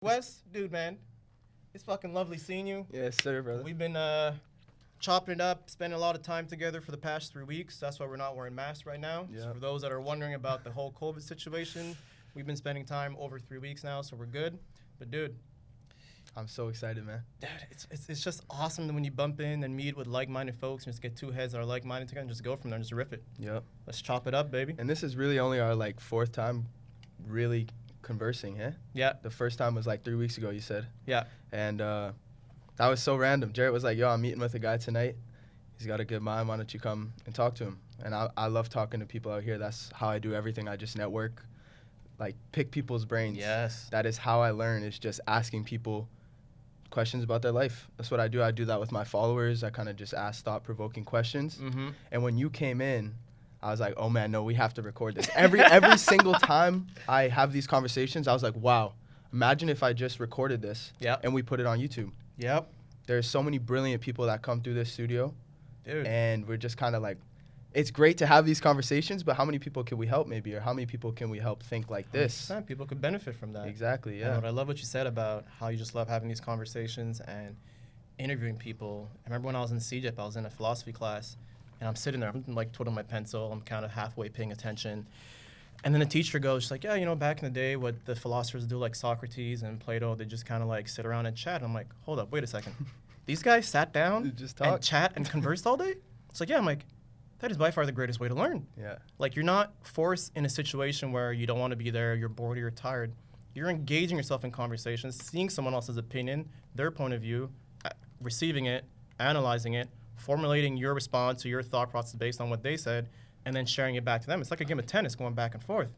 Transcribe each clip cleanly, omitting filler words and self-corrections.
Wes, dude, man, it's fucking lovely seeing you. Yes, sir, brother. We've been chopping it up, spending a lot of time together for the past 3 weeks. That's why we're not wearing masks right now. Yeah. So for those that are wondering about the whole COVID situation, we've been spending time over 3 weeks now, so we're good. But dude, I'm so excited, man. it's just awesome when you bump in and meet with like-minded folks and just get two heads that are like-minded together and just go from there and just riff it. Yep. Let's chop it up, baby. And this is really only our fourth time really conversing, huh? Yeah. The first time was 3 weeks ago, you said. Yeah. And that was so random. Jarrett was like, yo, I'm meeting with a guy tonight. He's got a good mind. Why don't you come and talk to him? And I love talking to people out here. That's how I do everything. I just network, pick people's brains. Yes. That is how I learn, is just asking people questions about their life. That's what I do. I do that with my followers. I kind of just ask thought-provoking questions. Mm-hmm. And when you came in, I was like, oh man, no, we have to record this. Every single time I have these conversations, I was like, wow, imagine if I just recorded this and we put it on YouTube. Yep. There's so many brilliant people that come through this studio. Dude. And we're just kind of it's great to have these conversations, but how many people can we help maybe? Or how many people can we help think like this? 100%. People could benefit from that. Exactly, yeah. And I love what you said about how you just love having these conversations and interviewing people. I remember when I was in CJIP, I was in a philosophy class, and I'm sitting there, I'm twiddling my pencil, I'm kind of halfway paying attention. And then the teacher goes, she's like, yeah, back in the day, what the philosophers do, like Socrates and Plato, they just kind of sit around and chat. And I'm like, hold up, wait a second. These guys sat down and chat and conversed all day? It's like, yeah, I'm like, that is by far the greatest way to learn. Yeah. You're not forced in a situation where you don't want to be there, you're bored or you're tired. You're engaging yourself in conversations, seeing someone else's opinion, their point of view, receiving it, analyzing it, formulating your response or your thought process based on what they said, and then sharing it back to them. It's like a game of tennis going back and forth.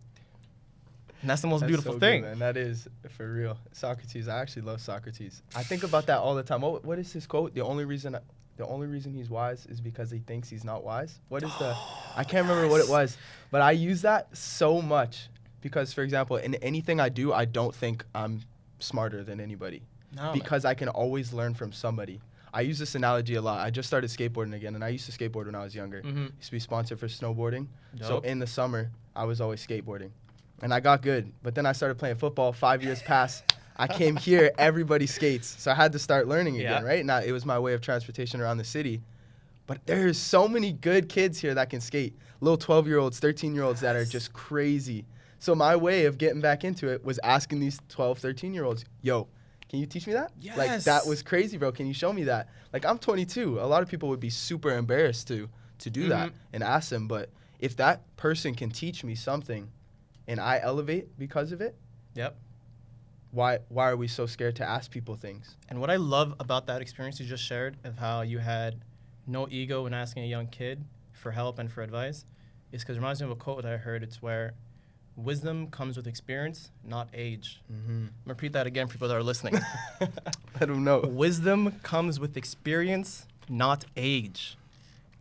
And that's the most beautiful thing. Good, man. That is, for real. Socrates, I actually love Socrates. I think about that all the time. What is his quote? The only reason he's wise is because he thinks he's not wise. What is I can't remember what it was, but I use that so much because, for example, in anything I do, I don't think I'm smarter than anybody because I can always learn from somebody. I use this analogy a lot. I just started skateboarding again, and I used to skateboard when I was younger. Mm-hmm. Used to be sponsored for snowboarding. Dope. So in the summer, I was always skateboarding. And I got good, but then I started playing football. 5 years passed. I came here, everybody skates. So I had to start learning again, right? Now, it was my way of transportation around the city. But there's so many good kids here that can skate. Little 12-year-olds, 13-year-olds that are just crazy. So my way of getting back into it was asking these 12, 13-year-olds, yo, can you teach me that? Yes. That was crazy, bro. Can you show me that? I'm 22. A lot of people would be super embarrassed to do that and ask them. But if that person can teach me something and I elevate because of it, why are we so scared to ask people things? And what I love about that experience you just shared of how you had no ego in asking a young kid for help and for advice is because it reminds me of a quote that I heard. It's where wisdom comes with experience, not age. Mm-hmm. I'm going to repeat that again for people that are listening. Let them know. Wisdom comes with experience, not age.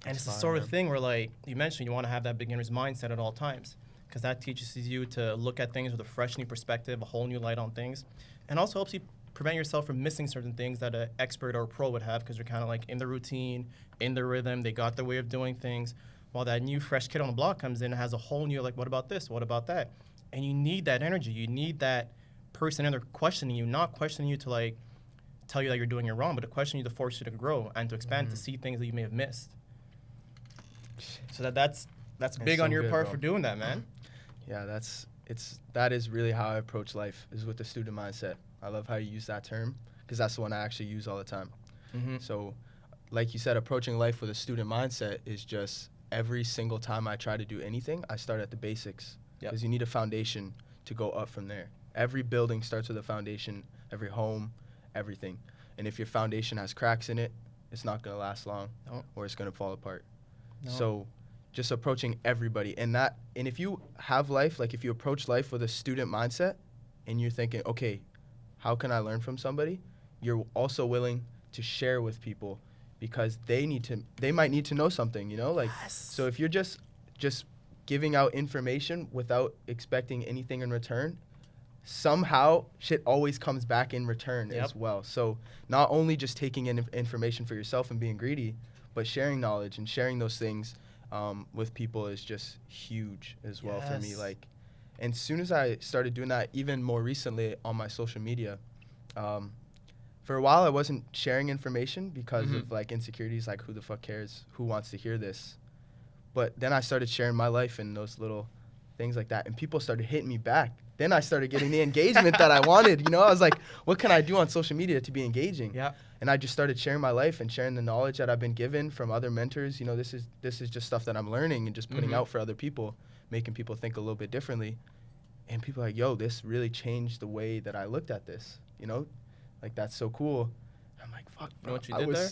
And it's the sort of thing where, you mentioned, you want to have that beginner's mindset at all times because that teaches you to look at things with a fresh new perspective, a whole new light on things, and also helps you prevent yourself from missing certain things that an expert or a pro would have because you're kind of in the routine, in the rhythm, they got their way of doing things. While that new fresh kid on the block comes in and has a whole new, what about this? What about that? And you need that energy. You need that person in there questioning you, not questioning you to tell you that you're doing it wrong, but to question you to force you to grow and to expand to see things that you may have missed. So that's big on your part for doing that, man. Yeah, that is really how I approach life, is with the student mindset. I love how you use that term because that's the one I actually use all the time. Mm-hmm. So like you said, approaching life with a student mindset is just every single time I try to do anything, I start at the basics because you need a foundation to go up from there. Every building starts with a foundation, every home, everything. And if your foundation has cracks in it, it's not going to last long or it's going to fall apart. No. So just approaching everybody. And if you have life, if you approach life with a student mindset and you're thinking, okay, how can I learn from somebody? You're also willing to share with people because they might need to know something, So if you're just giving out information without expecting anything in return, somehow shit always comes back in return as well. So not only just taking in information for yourself and being greedy, but sharing knowledge and sharing those things with people is just huge as well for me. And as soon as I started doing that, even more recently on my social media, For a while, I wasn't sharing information because of like insecurities, like who the fuck cares, who wants to hear this. But then I started sharing my life and those little things like that, and people started hitting me back. Then I started getting the engagement that I wanted. You know, I was like, what can I do on social media to be engaging? Yeah. And I just started sharing my life and sharing the knowledge that I've been given from other mentors. You know, this is just stuff that I'm learning and just putting out for other people, making people think a little bit differently. And people are like, yo, this really changed the way that I looked at this. You know, like, that's so cool. I'm like, fuck, bro. You know what you did there?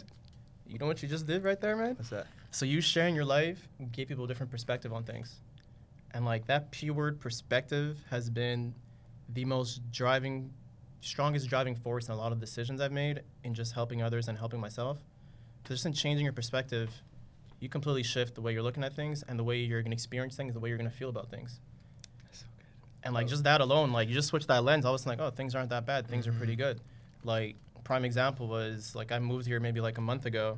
You know what you just did right there, man? What's that? So you sharing your life gave people a different perspective on things. And, like, that P word perspective has been the strongest driving force in a lot of decisions I've made in just helping others and helping myself. Because just in changing your perspective, you completely shift the way you're looking at things and the way you're going to experience things, the way you're going to feel about things. That's so good. And, like, just that alone, like, you just switch that lens, all of a sudden, like, oh, things aren't that bad. Things are pretty good. Like, prime example was, like, I moved here maybe, like, a month ago,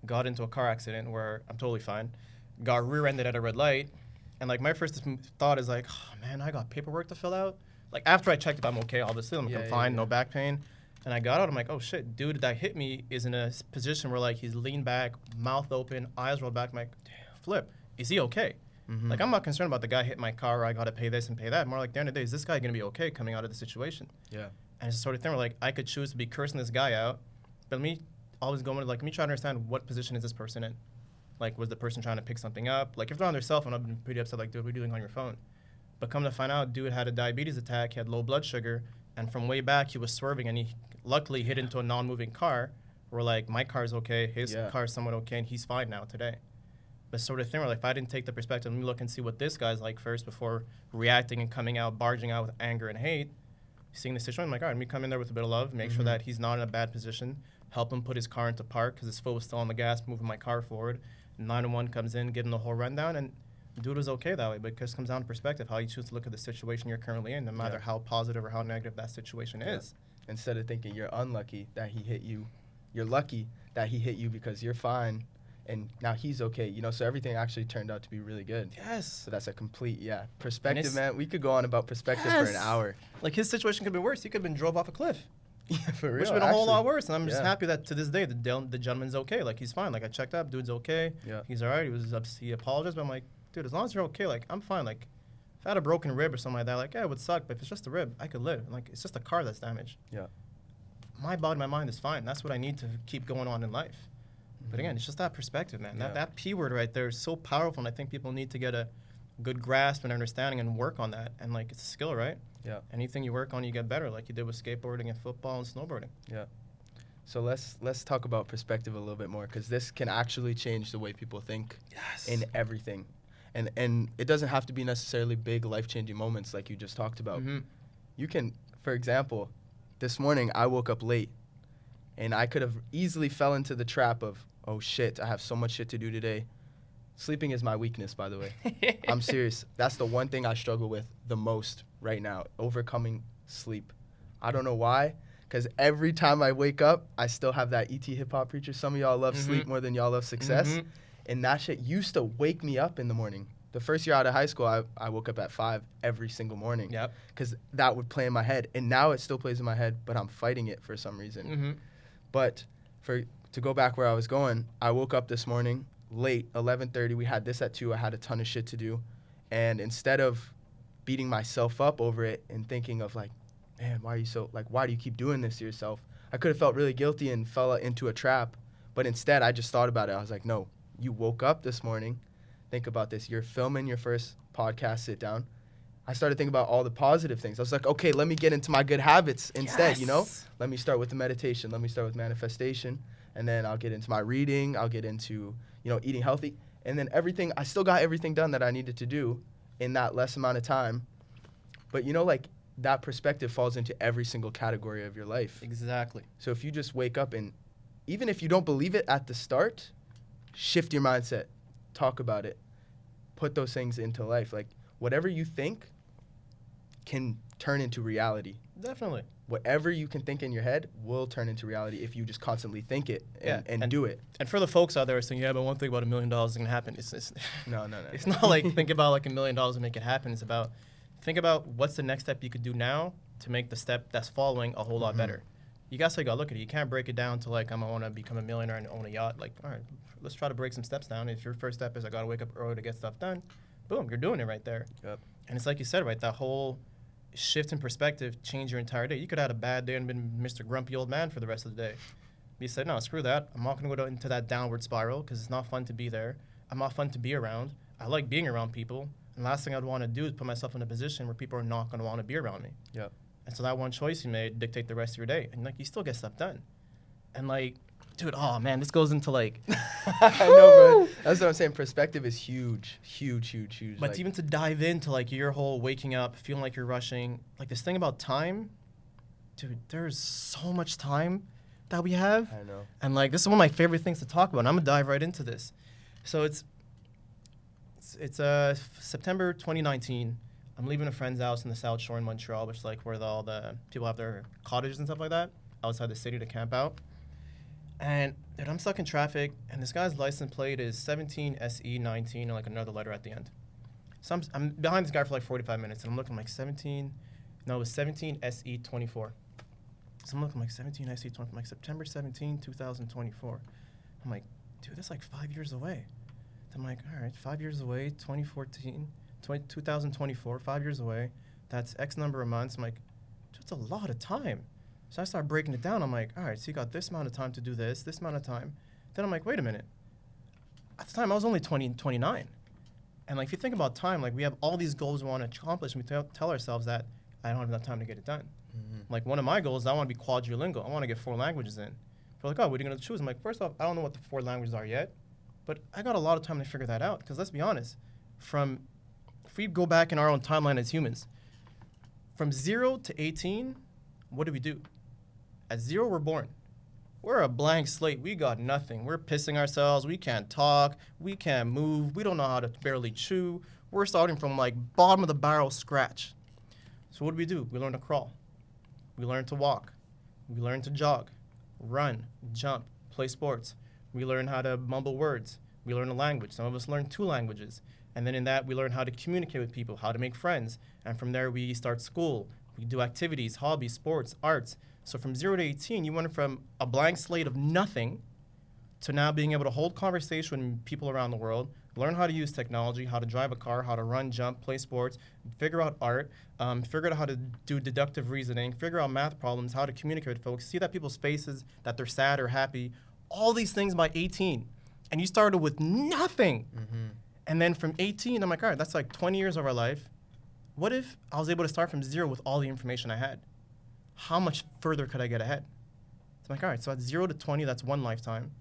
got into a car accident where I'm totally fine, got rear-ended at a red light, and, like, my first thought is, like, oh, man, I got paperwork to fill out. Like, after I checked if I'm okay, obviously, I'm fine, no back pain. And I got out, I'm like, oh, shit, dude that hit me is in a position where, like, he's leaned back, mouth open, eyes rolled back. I'm like, flip, is he okay? Like, I'm not concerned about the guy hit my car or I got to pay this and pay that. More like, at the end of the day, is this guy going to be okay coming out of the situation? Yeah. And it's the sort of thing where, like, I could choose to be cursing this guy out, but let me always go into, like, let me try to understand what position is this person in. Like, was the person trying to pick something up? Like, if they're on their cell phone, I've been pretty upset, like, dude, what are you doing on your phone? But come to find out, dude had a diabetes attack, he had low blood sugar, and from way back, he was swerving, and he luckily hit into a non-moving car, where, like, my car's okay, his car's somewhat okay, and he's fine now today. But sort of thing where, like, if I didn't take the perspective, let me look and see what this guy's like first before reacting and coming out, barging out with anger and hate, seeing the situation, I'm like, all right, let me come in there with a bit of love, make sure that he's not in a bad position, help him put his car into park, because his foot was still on the gas, moving my car forward. 911 comes in, give him the whole rundown, and the dude was okay that way, but it just comes down to perspective, how you choose to look at the situation you're currently in, no matter how positive or how negative that situation is. Instead of thinking you're unlucky that he hit you, you're lucky that he hit you because you're fine, and now he's okay, you know, so everything actually turned out to be really good. Yes. So that's a complete, perspective, man. We could go on about perspective for an hour. Like, his situation could be worse. He could have been drove off a cliff. Yeah, for real. Which would have been a whole lot worse. And I'm just happy that to this day, the gentleman's okay. Like, he's fine. Like, I checked up. Dude's okay. Yeah. He's all right. He apologized. But I'm like, dude, as long as you're okay, like, I'm fine. Like, if I had a broken rib or something like that, like, yeah, it would suck. But if it's just a rib, I could live. Like, it's just a car that's damaged. Yeah. My body, my mind is fine. That's what I need to keep going on in life. But again, it's just that perspective, man. That P word right there is so powerful, and I think people need to get a good grasp and understanding and work on that. And, like, it's a skill, right? Yeah. Anything you work on, you get better, like you did with skateboarding and football and snowboarding. Yeah. So let's talk about perspective a little bit more, because this can actually change the way people think in everything. And it doesn't have to be necessarily big life-changing moments like you just talked about. You can, for example, this morning I woke up late, and I could have easily fell into the trap of, oh shit, I have so much shit to do today. Sleeping is my weakness, by the way. I'm serious. That's the one thing I struggle with the most right now, overcoming sleep. I don't know why, because every time I wake up, I still have that ET hip-hop preacher. Some of y'all love sleep more than y'all love success. And that shit used to wake me up in the morning. The first year out of high school, I woke up at 5 every single morning. Yep. Because that would play in my head. And now it still plays in my head, but I'm fighting it for some reason. But to go back where I was going, I woke up this morning late, 11:30. We had this at 2. I had a ton of shit to do. And instead of beating myself up over it and thinking of, like, man, why do you keep doing this to yourself? I could have felt really guilty and fell into a trap. But instead, I just thought about it. I was like, no, you woke up this morning. Think about this. You're filming your first podcast sit down. I started thinking about all the positive things. I was like, okay, let me get into my good habits instead, you know? Let me start with the meditation. Let me start with manifestation. And then I'll get into my reading. I'll get into, you know, eating healthy. And then everything, I still got everything done that I needed to do in that less amount of time. But, you know, like, that perspective falls into every single category of your life. Exactly. So if you just wake up and, even if you don't believe it at the start, shift your mindset. Talk about it. Put those things into life. Like, whatever you think can turn into reality. Definitely. Whatever you can think in your head will turn into reality if you just constantly think it and do it. And for the folks out there saying, yeah, but one thing about $1 million is going to happen. It's no. It's not like think about like $1 million to make it happen. It's about think about what's the next step you could do now to make the step that's following a whole lot better. you got to look at it. You can't break it down to like, I want to become a millionaire and own a yacht. Like, all right, let's try to break some steps down. If your first step is I got to wake up early to get stuff done, boom, you're doing it right there. Yep. And it's like you said, right, that whole shift in perspective changed your entire day. You could have had a bad day and been Mr. Grumpy Old Man for the rest of the day. But you said, no, screw that. I'm not going to go into that downward spiral because it's not fun to be there. I'm not fun to be around. I like being around people. And the last thing I'd want to do is put myself in a position where people are not going to want to be around me. Yep. And so that one choice you made dictate the rest of your day. And, like, you still get stuff done. And, like, dude, oh, man, this goes into, like... I know, bro. That's what I'm saying. Perspective is huge. Huge, huge, huge. But like, even to dive into, like, your whole waking up, feeling like you're rushing, like, this thing about time, dude, there's so much time that we have. I know. And, like, this is one of my favorite things to talk about. And I'm going to dive right into this. So it's September 2019. I'm leaving a friend's house in the South Shore in Montreal, which is like where all the people have their cottages and stuff like that, outside the city to camp out. And dude, I'm stuck in traffic, and this guy's license plate is 17 SE 19, and like another letter at the end. So I'm behind this guy for like 45 minutes, and I'm looking like 17 SE 24. So I'm looking like 17 SE 24, like September 17, 2024. I'm like, dude, that's like 5 years away. I'm like, all right, 5 years away, 2024, 5 years away. That's X number of months. I'm like, that's a lot of time. So I start breaking it down. I'm like, all right, so you got this amount of time to do this amount of time. Then I'm like, wait a minute. At the time, I was only 29. And like, if you think about time, like we have all these goals we want to accomplish, and we tell ourselves that I don't have enough time to get it done. Mm-hmm. Like one of my goals, I want to be quadrilingual. I want to get 4 languages in. They're like, oh, what are you going to choose? I'm like, first off, I don't know what the 4 languages are yet. But I got a lot of time to figure that out. Because let's be honest, if we go back in our own timeline as humans, from 0 to 18, what do we do? At 0, we're born. We're a blank slate. We got nothing. We're pissing ourselves. We can't talk. We can't move. We don't know how to barely chew. We're starting from like bottom of the barrel scratch. So what do? We learn to crawl. We learn to walk. We learn to jog, run, jump, play sports. We learn how to mumble words. We learn a language. Some of us learn 2 languages. And then in that, we learn how to communicate with people, how to make friends. And from there, we start school. We do activities, hobbies, sports, arts. So from 0 to 18, you went from a blank slate of nothing to now being able to hold conversation with people around the world, learn how to use technology, how to drive a car, how to run, jump, play sports, figure out art, figure out how to do deductive reasoning, figure out math problems, how to communicate with folks, see that people's faces, that they're sad or happy, all these things by 18. And you started with nothing. Mm-hmm. And then from 18, I'm like, all right, that's like 20 years of our life. What if I was able to start from 0 with all the information I had? How much further could I get ahead? So I'm like, all right, so at 0 to 20, that's 1 lifetime.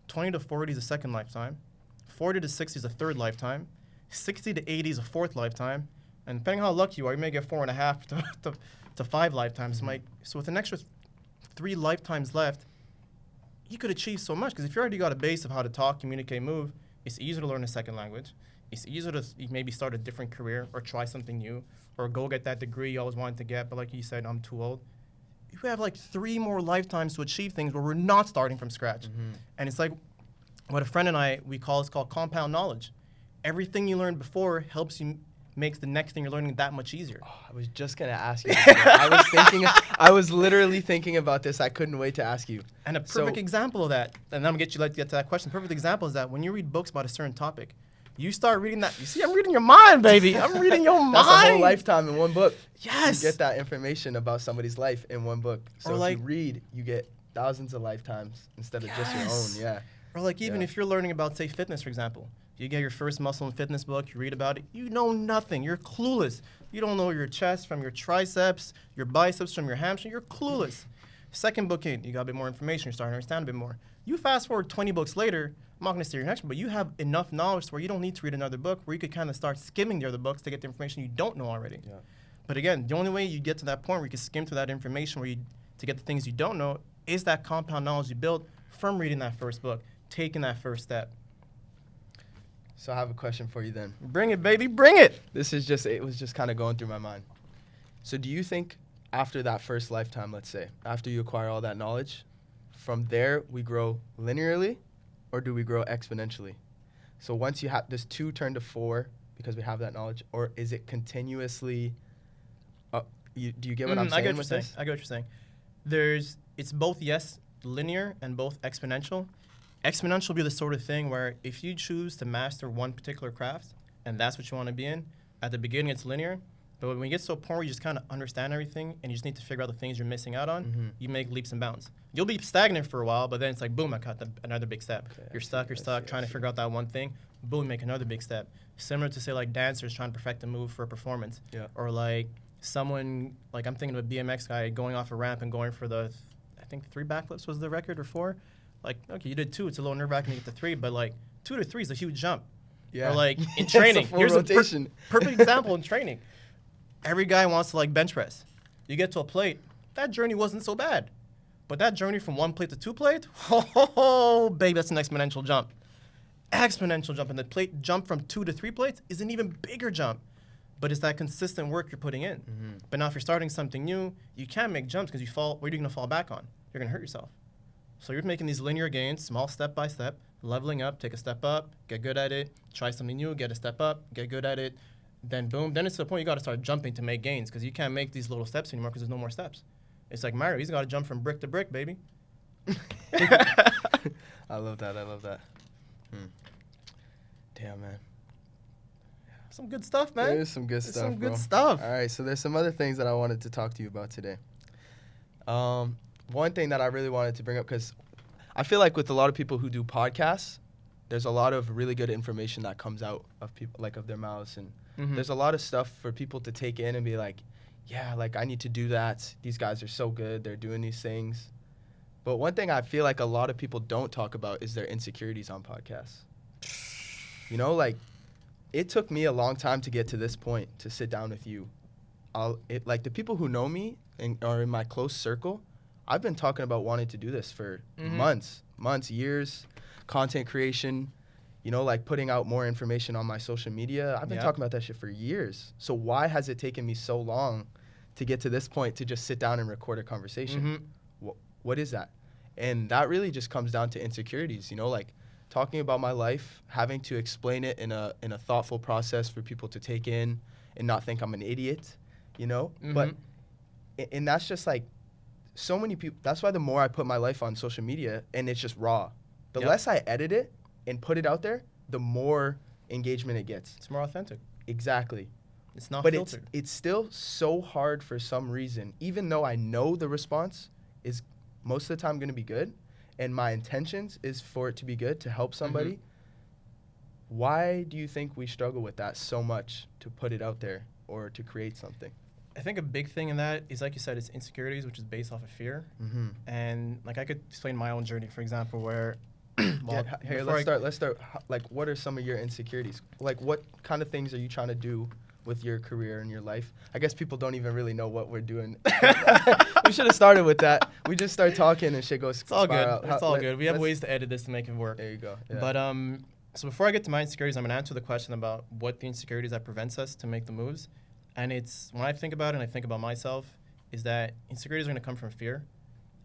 20 to 40 is a 2nd lifetime. 40 to 60 is a 3rd lifetime. 60 to 80 is a 4th lifetime. And depending on how lucky you are, you may get 4.5 to 5 lifetimes. Mm-hmm. So with an extra 3 lifetimes left, you could achieve so much. Because if you already got a base of how to talk, communicate, move, it's easier to learn a 2nd language. It's easier to maybe start a different career or try something new or go get that degree you always wanted to get. But like you said, I'm too old. You have like 3 more lifetimes to achieve things where we're not starting from scratch. Mm-hmm. And it's like what a friend and I, it's called compound knowledge. Everything you learned before helps you makes the next thing you're learning that much easier. Oh, I was just going to ask you. I was literally thinking about this. I couldn't wait to ask you. And a perfect example of that, and then I'm going to get to that question. Perfect example is that when you read books about a certain topic, you start reading that. You see, I'm reading your mind, baby. I'm reading your mind. That's a whole lifetime in one book. Yes. You get that information about somebody's life in one book. So if you read, you get thousands of lifetimes instead of just your own. Yeah. Or like even if you're learning about, say, fitness, for example. You get your first muscle and fitness book, you read about it, you know nothing. You're clueless. You don't know your chest from your triceps, your biceps from your hamstring. You're clueless. 2nd book in, you got a bit more information. You're starting to understand a bit more. You fast forward 20 books later, I'm not going to say your next one, but you have enough knowledge where you don't need to read another book, where you could kind of start skimming the other books to get the information you don't know already. Yeah. But again, the only way you get to that point where you can skim through that information to get the things you don't know is that compound knowledge you build from reading that first book, taking that first step. So I have a question for you then. Bring it, baby, bring it. It was just kind of going through my mind. So do you think after that first lifetime, let's say, after you acquire all that knowledge, from there we grow linearly or do we grow exponentially? So once you have, does 2 turn to 4 because we have that knowledge, or is it continuously, do you get what I'm saying with this? I get what you're saying. There's it's both, yes, linear and both exponential. Exponential will be the sort of thing where if you choose to master one particular craft and that's what you want to be in, at the beginning it's linear. But when you get to a point where you just kind of understand everything and you just need to figure out the things you're missing out on, you make leaps and bounds. You'll be stagnant for a while, but then it's like, boom, I got another big step. Okay, you're stuck, trying to figure out that one thing. Boom, make another big step. Similar to, say, like dancers trying to perfect a move for a performance. Yeah. Or like someone, like I'm thinking of a BMX guy going off a ramp and going for the, I think 3 backflips was the record, or 4. Like, okay, you did 2. It's a little nerve-wracking to get to 3, but like 2 to 3 is a huge jump. Yeah. Or like in training. Here's rotation. A perfect example in training. Every guy wants to like bench press. You get to a plate, that journey wasn't so bad. But that journey from 1 plate to 2 plate, oh, baby, that's an exponential jump. Exponential jump. And the plate jump from 2 to 3 plates is an even bigger jump. But it's that consistent work you're putting in. But now if you're starting something new, you can't make jumps because you fall. What are you going to fall back on? You're going to hurt yourself. So you're making these linear gains, small step by step, leveling up, take a step up, get good at it, try something new, get a step up, get good at it. Then boom, then it's to the point you got to start jumping to make gains because you can't make these little steps anymore because there's no more steps. It's like Mario, he's got to jump from brick to brick, baby. I love that. Damn, man. Some good stuff, man. There's some good stuff. All right, so there's some other things that I wanted to talk to you about today. One thing that I really wanted to bring up, because I feel like with a lot of people who do podcasts, there's a lot of really good information that comes out of people, like of their mouths, and there's a lot of stuff for people to take in and be like, yeah, like I need to do that. These guys are so good. They're doing these things. But one thing I feel like a lot of people don't talk about is their insecurities on podcasts. You know, like it took me a long time to get to this point to sit down with you. Like the people who know me and are in my close circle, I've been talking about wanting to do this for months, years, content creation, you know, like putting out more information on my social media. I've been talking about that shit for years. So why has it taken me so long to get to this point to just sit down and record a conversation? What is that? And that really just comes down to insecurities, you know, like talking about my life, having to explain it in a thoughtful process for people to take in and not think I'm an idiot, you know? But, and that's just like, so many people, that's why the more I put my life on social media and it's just raw, the less I edit it and put it out there, the more engagement it gets. It's more authentic. Exactly. It's not filtered. But it's still so hard for some reason, even though I know the response is most of the time going to be good and my intentions is for it to be good, to help somebody. Why do you think we struggle with that so much to put it out there or to create something? I think a big thing in that is, like you said, it's insecurities, which is based off of fear. And like I could explain my own journey, for example, where here, let's start. Like, what are some of your insecurities? Like, what kind of things are you trying to do with your career and your life? I guess people don't even really know what we're doing. We should have started with that. We just start talking and shit goes. It's all good. It's all good. We have ways to edit this to make it work. There you go. Yeah. But so before I get to my insecurities, I'm gonna answer the question about what the insecurities that prevents us to make the moves. And it's, when I think about it and I think about myself, is that insecurities are gonna come from fear.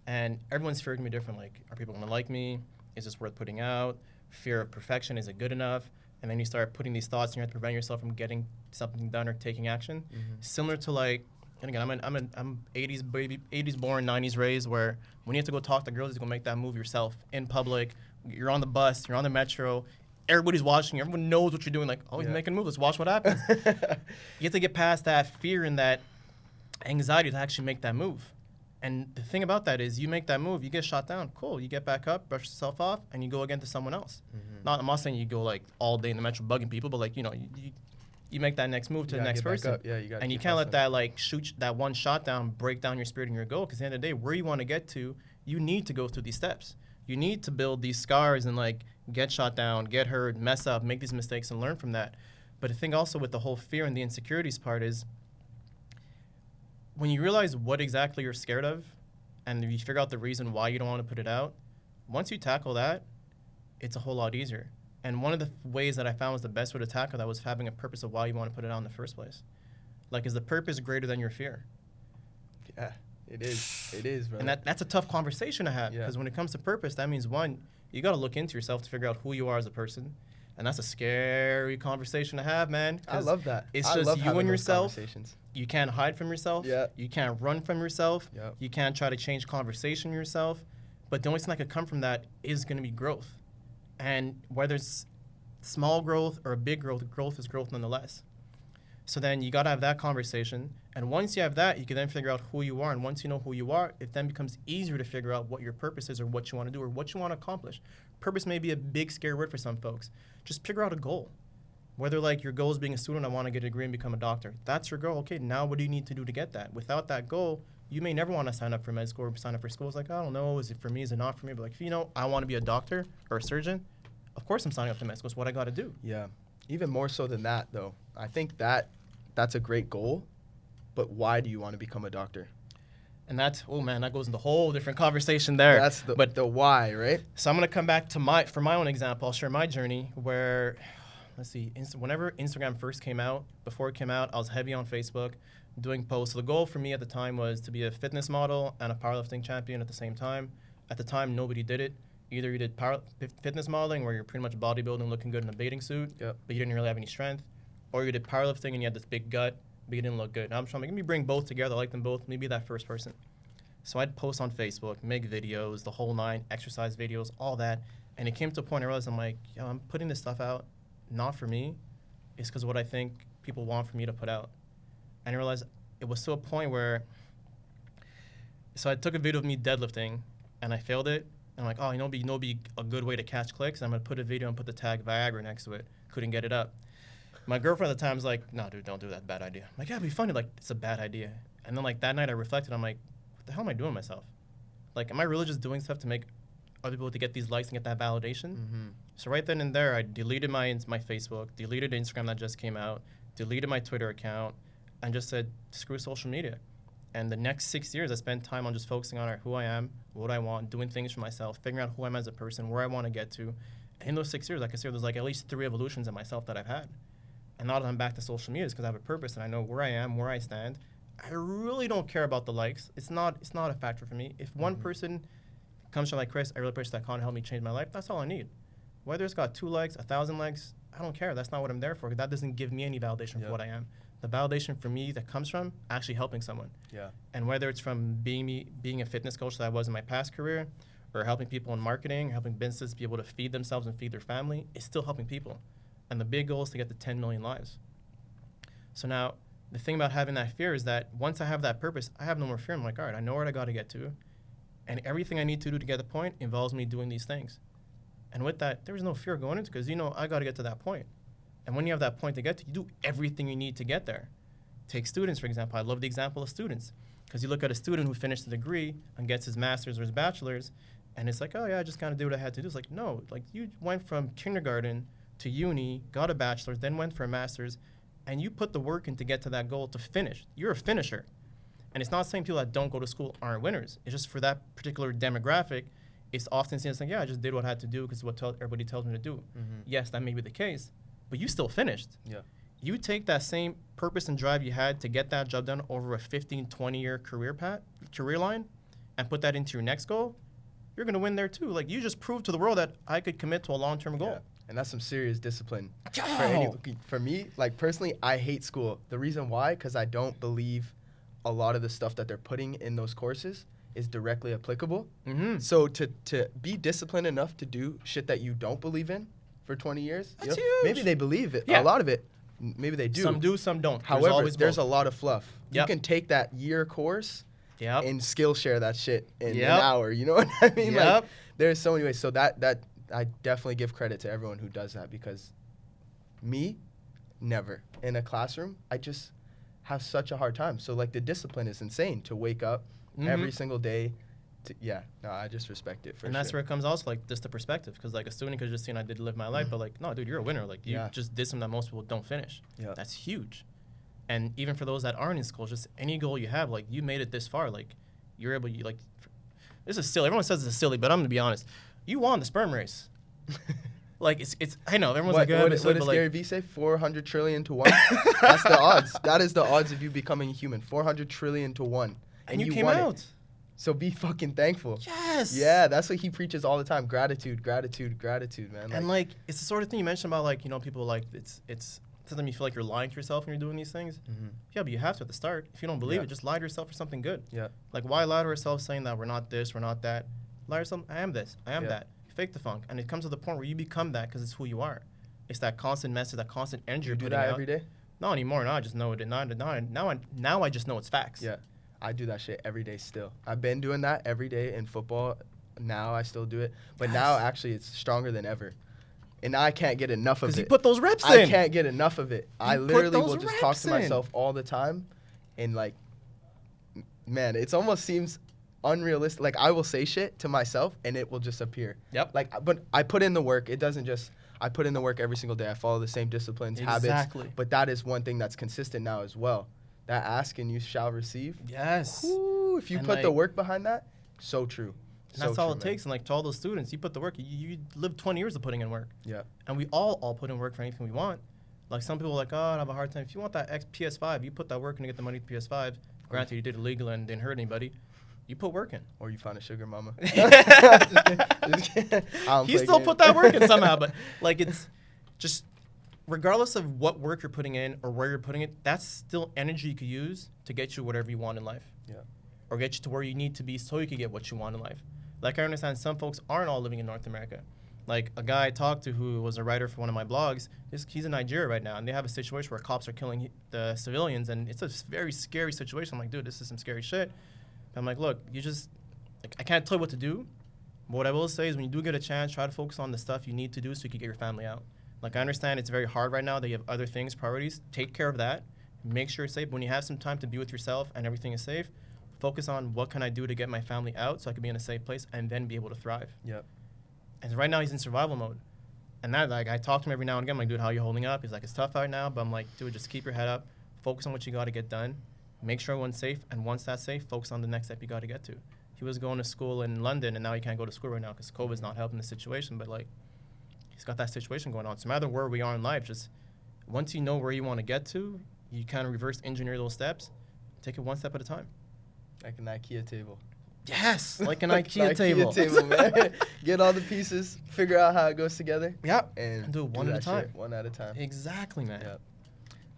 And everyone's fear can be different. Like, are people gonna like me? Is this worth putting out? Fear of perfection, is it good enough? And then you start putting these thoughts and you have to prevent yourself from getting something done or taking action. Similar to like, and again, I'm 80s baby, 80s born, 90s raised, where when you have to go talk to girls, you go make that move yourself in public. You're on the bus, you're on the metro, everybody's watching you, everyone knows what you're doing. Like, oh, he's making a move, let's watch what happens. You have to get past that fear and that anxiety to actually make that move. And the thing about that is, you make that move, you get shot down, cool. You get back up, brush yourself off, and you go again to someone else. I'm not saying you go like all day in the metro bugging people, but like, you know, you make that next move to the next person. And you can't let that like shoot that one shot down, break down your spirit and your goal. Because at the end of the day, where you want to get to, you need to go through these steps. You need to build these scars and like get shot down, get hurt, mess up, make these mistakes and learn from that. But the thing also with the whole fear and the insecurities part is, when you realize what exactly you're scared of and you figure out the reason why you don't want to put it out, once you tackle that, it's a whole lot easier. And one of the ways that I found was the best way to tackle that was having a purpose of why you want to put it out in the first place. Like, is the purpose greater than your fear? Yeah, it is. It is, bro. And that's a tough conversation to have, because when it comes to purpose, that means, one, you got to look into yourself to figure out who you are as a person. And that's a scary conversation to have, man. I love that. It's I just love you having and those yourself. conversations. You can't hide from yourself. Yeah. You can't run from yourself. Yep. You can't try to change conversation yourself. But the only thing that could come from that is going to be growth. And whether it's small growth or a big growth, growth is growth nonetheless. So then you got to have that conversation. And once you have that, you can then figure out who you are. And once you know who you are, it then becomes easier to figure out what your purpose is or what you want to do or what you want to accomplish. Purpose may be a big, scary word for some folks. Just figure out a goal. Whether like your goal is being a student, I want to get a degree and become a doctor. That's your goal. Okay, now what do you need to do to get that? Without that goal, you may never want to sign up for med school or sign up for school. It's like, I don't know, is it for me, is it not for me? But like, if you know, I want to be a doctor or a surgeon, of course I'm signing up to med school. It's what I got to do. Yeah. Even more so than that, though. I think that's a great goal, but why do you want to become a doctor? And that's, oh man, that goes into a whole different conversation there. That's the why, right? So I'm going to come back to for my own example. I'll share my journey where, let's see, whenever Instagram first came out, before it came out, I was heavy on Facebook doing posts. So the goal for me at the time was to be a fitness model and a powerlifting champion at the same time. At the time, nobody did it. Either you did fitness modeling where you're pretty much bodybuilding, looking good in a bathing suit, Yep. but you didn't really have any strength. Or you did powerlifting and you had this big gut, but you didn't look good. Now I'm trying to bring both together. I like them both. Maybe that first person. So I'd post on Facebook, make videos, the whole nine, exercise videos, all that. And it came to a point I realized I'm like, yo, I'm putting this stuff out not for me. It's because of what I think people want for me to put out. And I realized it was to a point where, so I took a video of me deadlifting and I failed it. And I'm like, oh, it'd be a good way to catch clicks. And I'm going to put a video and put the tag Viagra next to it. Couldn't get it up. My girlfriend at the time was like, no, dude, don't do that. Bad idea. I'm like, yeah, it'd be funny. Like, it's a bad idea. And then, like, that night I reflected. I'm like, what the hell am I doing myself? Like, am I really just doing stuff to make other people to get these likes and get that validation? Mm-hmm. So right then and there, I deleted my Facebook, deleted Instagram that just came out, deleted my Twitter account, and just said, screw social media. And the next 6 years, I spent time on just focusing on who I am, what I want, doing things for myself, figuring out who I am as a person, where I want to get to. And in those 6 years, like I said, there's like at least 3 evolutions in myself that I've had. And now that I'm back to social media, it's because I have a purpose and I know where I am, where I stand. I really don't care about the likes. It's not a factor for me. If one person comes to like, Chris, I really appreciate that comment, help me change my life, that's all I need. Whether it's got 2 likes, 1,000 likes, I don't care. That's not what I'm there for. That doesn't give me any validation for what I am. The validation for me that comes from actually helping someone. Yeah. And whether it's from being a fitness coach that I was in my past career, or helping people in marketing, helping businesses be able to feed themselves and feed their family, it's still helping people. And the big goal is to get to 10 million lives. So now, the thing about having that fear is that once I have that purpose, I have no more fear. I'm like, all right, I know where I got to get to. And everything I need to do to get the point involves me doing these things. And with that, there was no fear going into it because, I got to get to that point. And when you have that point to get to, you do everything you need to get there. Take students, for example. I love the example of students because you look at a student who finished a degree and gets his master's or his bachelor's, and it's like, oh, yeah, I just kind of did what I had to do. It's like, no, like you went from kindergarten to uni, got a bachelor's, then went for a master's, and you put the work in to get to that goal to finish. You're a finisher. And it's not saying people that don't go to school aren't winners. It's just for that particular demographic, it's often seen as like, yeah, I just did what I had to do because it's what everybody tells me to do. Mm-hmm. Yes, that may be the case, but you still finished. Yeah. You take that same purpose and drive you had to get that job done over a 15, 20-year career line, and put that into your next goal, you're going to win there too. Like, you just proved to the world that I could commit to a long-term goal. Yeah. And that's some serious discipline. Oh. For me, like personally, I hate school. The reason why, because I don't believe a lot of the stuff that they're putting in those courses is directly applicable. Mm-hmm. So to be disciplined enough to do shit that you don't believe in for 20 years, that's huge. Maybe they believe it. Yeah. A lot of it, maybe they do. Some do, some don't. However, there's a lot of fluff. Yep. You can take that year course Yep. and Skillshare that shit in Yep. an hour. You know what I mean? Yep. Like, there's so many ways. So that I definitely give credit to everyone who does that, because me, never. In a classroom, I just have such a hard time. So like the discipline is insane to wake up every single day. I just respect it for And that's where it comes also, like, just the perspective. Because, like, a student could just see, I did live my life, but, like, no, dude, you're a winner. Like, you just did something that most people don't finish. Yeah. That's huge. And even for those that aren't in school, just any goal you have, like, you made it this far. Like, you're able, this is silly. Everyone says this is silly, but I'm going to be honest. You won the sperm race. Like, it's I know, everyone's what does Gary Vee say? 400 trillion to 1? That's the odds. That is the odds of you becoming a human. 400 trillion to 1. And you came won out. it. So be fucking thankful. Yes. Yeah, that's what he preaches all the time. Gratitude, gratitude, gratitude, man. And like it's the sort of thing you mentioned about like, you know, people like it's sometimes you feel like you're lying to yourself when you're doing these things. Mm-hmm. Yeah, but you have to at the start. If you don't believe it, just lie to yourself for something good. Yeah. Like why lie to ourselves saying that we're not this, we're not that? Lie to yourself, I am this, I am that. Fake the funk. And it comes to the point where you become that because it's who you are. It's that constant message, that constant energy you're putting out. Do that every day? Not anymore. Now I just know it. Now I just know it's facts. Yeah. I do that shit every day still. I've been doing that every day in football. Now I still do it. But now actually it's stronger than ever. And I can't get enough of it. Because you put those reps in. I can't get enough of it. I literally will just talk to myself all the time. And like, man, it almost seems unrealistic. Like I will say shit to myself and it will just appear. Yep. Like, but I put in the work. It doesn't just, I put in the work every single day. I follow the same disciplines, habits. But that is one thing that's consistent now as well. That ask and you shall receive. Yes. Woo, if you put the work behind that, so true. And that's all it takes. And like to all those students, you put the work. You live 20 years of putting in work. Yeah. And we all put in work for anything we want. Like some people are like, oh, I have a hard time. If you want that PS5, you put that work in to get the money to PS5. Granted, you did it legal and didn't hurt anybody. You put work in. Or you found a sugar mama. You still put that work in somehow. But like it's just, regardless of what work you're putting in or where you're putting it, that's still energy you could use to get you whatever you want in life. Yeah. Or get you to where you need to be so you can get what you want in life. Like I understand some folks aren't all living in North America. Like a guy I talked to who was a writer for one of my blogs, he's in Nigeria right now, and they have a situation where cops are killing the civilians, and it's a very scary situation. I'm like, dude, this is some scary shit. I'm like, look, you just, like, I can't tell you what to do, but what I will say is when you do get a chance, try to focus on the stuff you need to do so you can get your family out. Like, I understand it's very hard right now that you have other things, priorities. Take care of that. Make sure it's safe. When you have some time to be with yourself and everything is safe, focus on what can I do to get my family out so I can be in a safe place and then be able to thrive. Yep. And right now he's in survival mode. And that, like, I talk to him every now and again. I'm like, dude, how are you holding up? He's like, it's tough right now. But I'm like, dude, just keep your head up. Focus on what you got to get done. Make sure everyone's safe. And once that's safe, focus on the next step you got to get to. He was going to school in London, and now he can't go to school right now because COVID's not helping the situation. But, like, he's got that situation going on. So no matter where we are in life, just once you know where you want to get to, you kind of reverse engineer those steps. Take it one step at a time. Like an IKEA table. Yes, like an IKEA table. Man. Get all the pieces, figure out how it goes together. Yeah, and do it one at a time. One at a time. Exactly, man. Yep.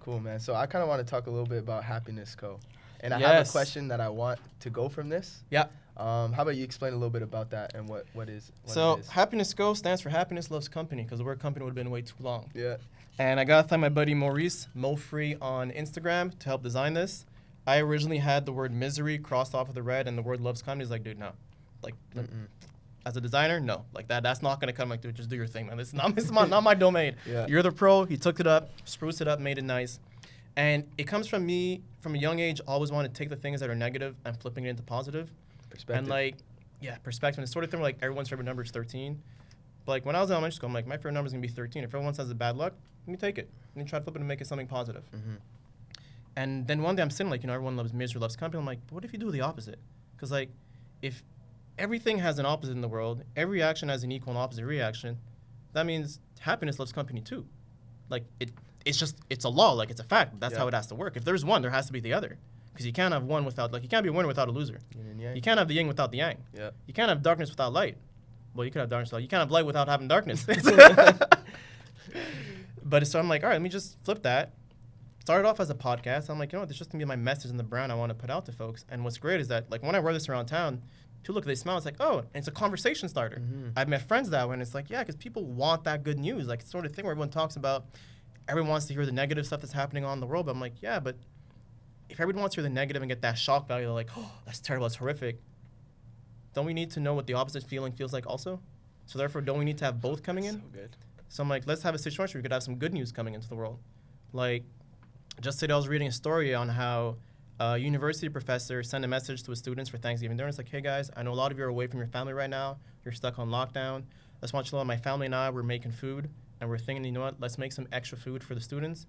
Cool, man. So I kind of want to talk a little bit about Happiness Co. And I have a question that I want to go from this. Yeah. How about you explain a little bit about that and what it is? Happiness Co. stands for Happiness Loves Company because the word company would have been way too long. Yeah. And I got to thank my buddy Maurice, MoFree on Instagram, to help design this. I originally had the word misery crossed off with the red and the word loves company. He's like, dude, no. Like, as a designer, no. Like, that's not going to come. Like, dude, just do your thing, man. This is not my domain. Yeah. You're the pro. He took it up, spruced it up, made it nice. And it comes from me, from a young age, always wanted to take the things that are negative and flipping it into positive. Perspective. And, like, yeah, perspective. And it's sort of thing where, like, everyone's favorite number is 13. But, like, when I was in elementary school, I'm like, my favorite number is going to be 13. If everyone says the bad luck, let me take it. Let me try to flip it and make it something positive. Mm-hmm. And then one day I'm sitting like, you know, everyone loves misery, loves company. I'm like, but what if you do the opposite? Because, like, if everything has an opposite in the world, every action has an equal and opposite reaction, that means happiness loves company too. Like, it's a law. Like, it's a fact. That's how it has to work. If there's one, there has to be the other. Because you can't have one without, like, you can't be a winner without a loser. Yin and yang. You can't have the yin without the yang. Yeah. You can't have darkness without light. Well, you could have darkness without, you can't have light without having darkness. But so I'm like, all right, let me just flip that. Started off as a podcast. I'm like, you know what, this is just going to be my message and the brand I want to put out to folks. And what's great is that, like, when I wear this around town, people look, they smile, it's like, oh, and it's a conversation starter. Mm-hmm. I've met friends that way, and it's like, yeah, because people want that good news. Like, it's sort of thing where everyone talks about, everyone wants to hear the negative stuff that's happening on the world. But I'm like, yeah, but if everyone wants to hear the negative and get that shock value, they're like, oh, that's terrible, that's horrific, don't we need to know what the opposite feeling feels like also? So therefore, don't we need to have both coming in? So good. So I'm like, let's have a situation where we could have some good news coming into the world. Like, just today I was reading a story on how a university professor sent a message to his students for Thanksgiving dinner. It's like, hey guys, I know a lot of you are away from your family right now. You're stuck on lockdown. I just want you to know my family and I, we're making food. And we're thinking, you know what, let's make some extra food for the students.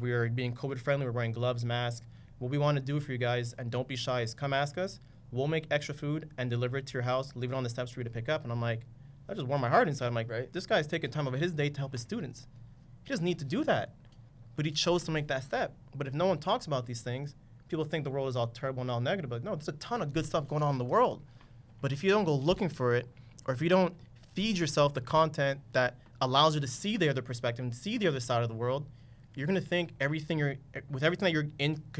We're being COVID friendly. We're wearing gloves, masks. What we want to do for you guys, and don't be shy, is come ask us. We'll make extra food and deliver it to your house, leave it on the steps for you to pick up. And I'm like, that just warmed my heart inside. I'm like, right, this guy's taking time out of his day to help his students. He doesn't need to do that. But he chose to make that step. But if no one talks about these things, people think the world is all terrible and all negative, but no, there's a ton of good stuff going on in the world. But if you don't go looking for it, or if you don't feed yourself the content that allows you to see the other perspective and see the other side of the world, you're gonna think everything that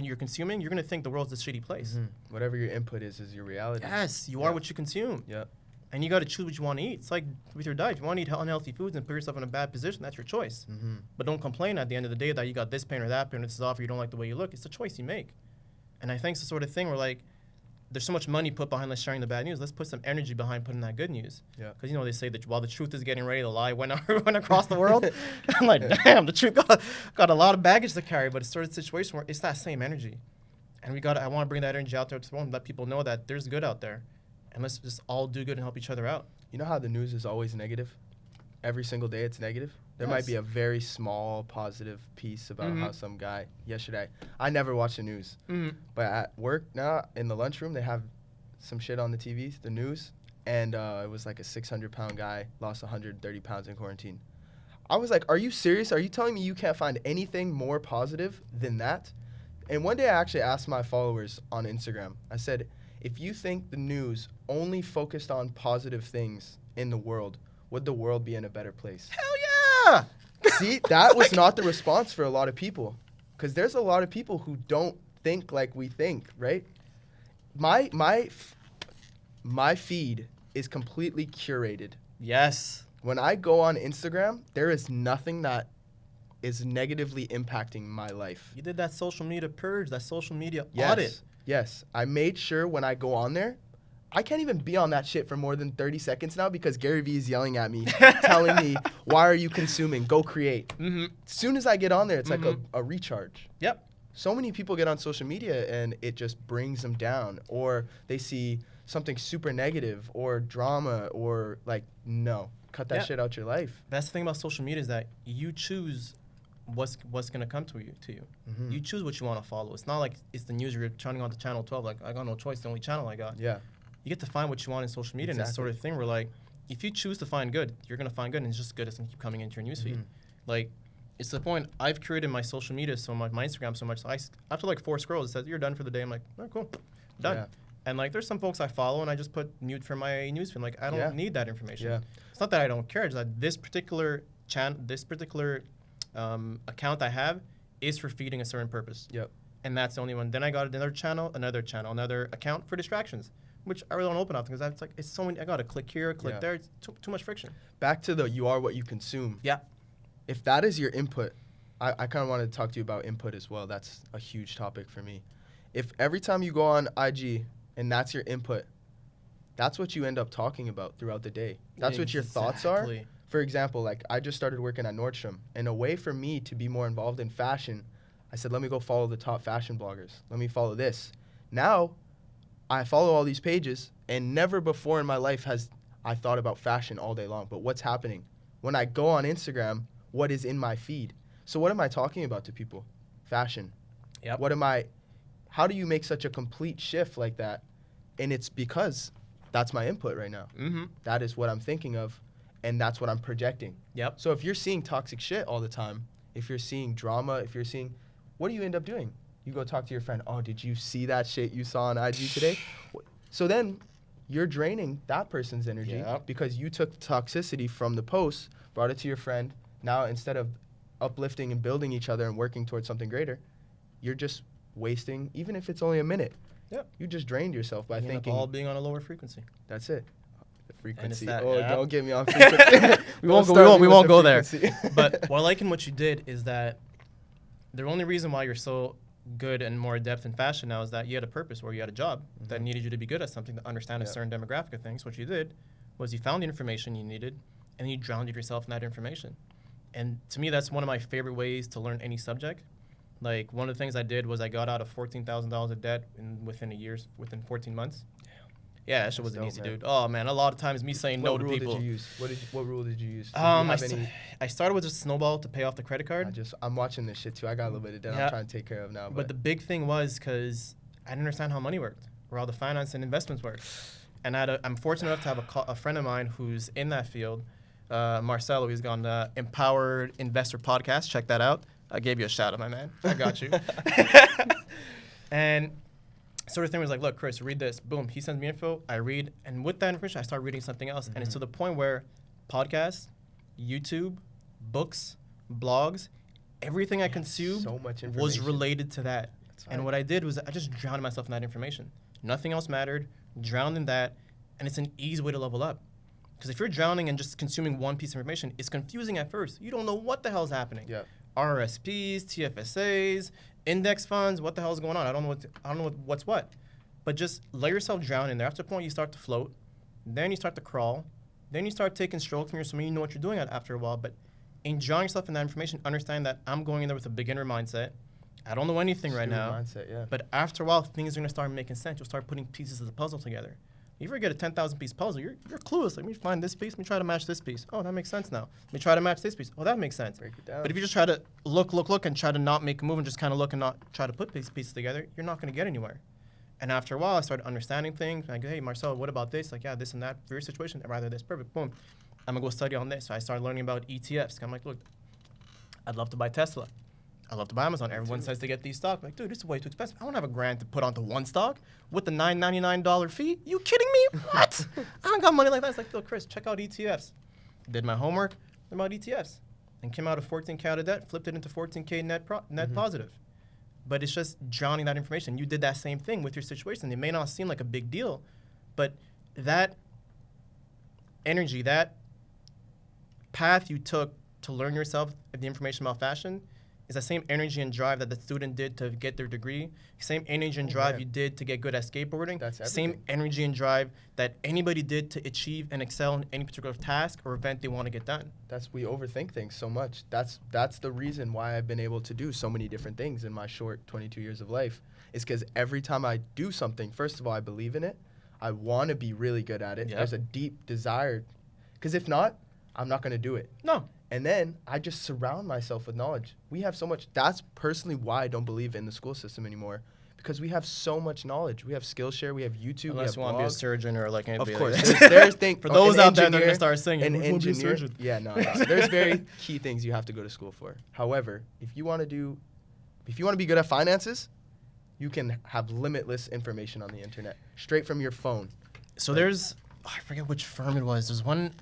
you're consuming, you're gonna think the world's a shitty place. Whatever your input is your reality. Yes, you are what you consume. Yep. And you got to choose what you want to eat. It's like with your diet. If you want to eat unhealthy foods and put yourself in a bad position, that's your choice. But don't complain at the end of the day that you got this pain or that pain, or this is off, or you don't like the way you look. It's a choice you make. And I think it's the sort of thing where, like, there's so much money put behind sharing the bad news. Let's put some energy behind putting that good news. Yeah. Because, you know, they say that while the truth is getting ready, the lie went across the world. I'm like, damn, the truth got a lot of baggage to carry. But it's sort of a situation where it's that same energy. And I want to bring that energy out there to the world and let people know that there's good out there. And let's just all do good and help each other out. You know how the news is always negative? Every single day it's negative? There Yes. might be a very small positive piece about how some guy yesterday. I never watch the news. But at work now, in the lunchroom, they have some shit on the TV, the news. And it was like a 600-pound guy lost 130 pounds in quarantine. I was like, are you serious? Are you telling me you can't find anything more positive than that? And one day I actually asked my followers on Instagram, I said, if you think the news only focused on positive things in the world, would the world be in a better place? Hell yeah! See, that was not the response for a lot of people. Because there's a lot of people who don't think like we think, right? My feed is completely curated. Yes. When I go on Instagram, there is nothing that is negatively impacting my life. You did that social media purge, that social media Yes. audit. Yes, I made sure when I go on there, I can't even be on that shit for more than 30 seconds now because Gary Vee is yelling at me, telling me, why are you consuming? Go create. As soon as I get on there, it's like a recharge. Yep. So many people get on social media and it just brings them down, or they see something super negative or drama or like, no, cut that shit out your life. That's the thing about social media is that you choose what's going to come to you. You choose what you want to follow. It's not like it's the news you're turning on to channel 12. Like, I got no choice. The only channel I got. Yeah. You get to find what you want in social media. And it's sort of thing where, like, if you choose to find good, you're going to find good. And it's just good. It's going to keep coming into your newsfeed. Like, it's the point. I've curated my social media so much, my Instagram so much. So after like 4 scrolls, it says, you're done for the day. I'm like, oh, cool. Done. Yeah. And, like, there's some folks I follow, and I just put mute for my newsfeed. Like, I don't need that information. Yeah. It's not that I don't care. It's that this particular account I have is for feeding a certain purpose. Yep. And that's the only one. Then I got another account for distractions, which I really don't open up because it's so many. I got to click here, click there. It's too much friction. Back to you are what you consume. Yeah. If that is your input, I kind of wanted to talk to you about input as well. That's a huge topic for me. If every time you go on IG and that's your input, that's what you end up talking about throughout the day. That's what your thoughts are. For example, like I just started working at Nordstrom, and a way for me to be more involved in fashion, I said, let me go follow the top fashion bloggers. Let me follow this. Now, I follow all these pages, and never before in my life has I thought about fashion all day long. But what's happening? When I go on Instagram, what is in my feed? So what am I talking about to people? Fashion. Yep. How do you make such a complete shift like that? And it's because that's my input right now. That is what I'm thinking of. And that's what I'm projecting. Yep. So if you're seeing toxic shit all the time, if you're seeing drama, what do you end up doing? You go talk to your friend. Oh, did you see that shit you saw on IG today? So then you're draining that person's energy because you took the toxicity from the post, brought it to your friend. Now, instead of uplifting and building each other and working towards something greater, you're just wasting, even if it's only a minute. Yep. You just drained yourself by thinking. All being on a lower frequency. That's it. Frequency. That, don't get me on frequency. we won't go there. But what I like in what you did is that the only reason why you're so good and more adept in fashion now is that you had a purpose where you had a job that needed you to be good at something, to understand a certain demographic of things. What you did was you found the information you needed and then you drowned yourself in that information. And to me, that's one of my favorite ways to learn any subject. Like, one of the things I did was I got out of $14,000 of debt within 14 months. Yeah, that shit wasn't easy, dude. Oh, man, a lot of times me saying no to people. What rule did you use? What rule did you use? I started with a snowball to pay off the credit card. I'm watching this shit, too. I got a little bit of debt I'm trying to take care of now. But the big thing was because I didn't understand how money worked, or how the finance and investments worked. And I'm fortunate enough to have a friend of mine who's in that field, Marcelo. He's on the Empowered Investor podcast. Check that out. I gave you a shout out, my man. I got you. And sort of thing was like, look, Chris, read this. Boom, he sends me info. I read, and with that information, I start reading something else. And it's to the point where podcasts, YouTube, books, blogs, everything I consumed so much was related to that. Right. And what I did was I just drowned myself in that information. Nothing else mattered. Drowned in that, and it's an easy way to level up. Because if you're drowning and just consuming one piece of information, it's confusing at first. You don't know what the hell's happening. Yeah. RRSPs, TFSAs, index funds, what the hell's going on? I don't know what's what. But just let yourself drown in there. After a point, you start to float. Then you start to crawl. Then you start taking strokes from your swim. You know what you're doing after a while. But in drowning yourself in that information, understand that I'm going in there with a beginner mindset. I don't know anything right now. Mindset, yeah. But after a while, things are going to start making sense. You'll start putting pieces of the puzzle together. If you ever get a 10,000 piece puzzle, you're clueless. Let me find this piece. Let me try to match this piece. Oh, that makes sense now. Let me try to match this piece. Oh, that makes sense. Break it down. But if you just try to look, and try to not make a move and just kind of look and not try to put pieces together, you're not going to get anywhere. And after a while, I started understanding things. I go, hey, Marcel, what about this? Like, yeah, this and that. For your situation, I'd rather this. Perfect. Boom. I'm going to go study on this. So I started learning about ETFs. I'm like, look, I'd love to buy Tesla. I love to buy Amazon. Everyone says to get these stocks. I'm like, dude, this is way too expensive. I don't have $1,000 to put onto one stock with the $9.99 fee. You kidding me? What? I don't got money like that. It's like, look, Chris, check out ETFs. Did my homework about ETFs and came out of 14K out of debt, flipped it into 14K net positive. But it's just drowning that information. You did that same thing with your situation. It may not seem like a big deal, but that energy, that path you took to learn yourself the information about fashion is the same energy and drive that the student did to get their degree, same energy and drive you did to get good at skateboarding, same energy and drive that anybody did to achieve and excel in any particular task or event they want to get done. We overthink things so much. That's the reason why I've been able to do so many different things in my short 22 years of life, is because every time I do something, first of all, I believe in it. I want to be really good at it. Yep. There's a deep desire, because if not, I'm not going to do it. No. And then I just surround myself with knowledge. We have so much. That's personally why I don't believe in the school system anymore, because we have so much knowledge. We have Skillshare, we have YouTube, Unless you want to be a surgeon or like anybody. Of course. There's things. For those out there, they're going to start singing. An engineer. Yeah, no. There's very key things you have to go to school for. However, if you want to be good at finances, you can have limitless information on the internet, straight from your phone. So there's, I forget which firm it was. There's one.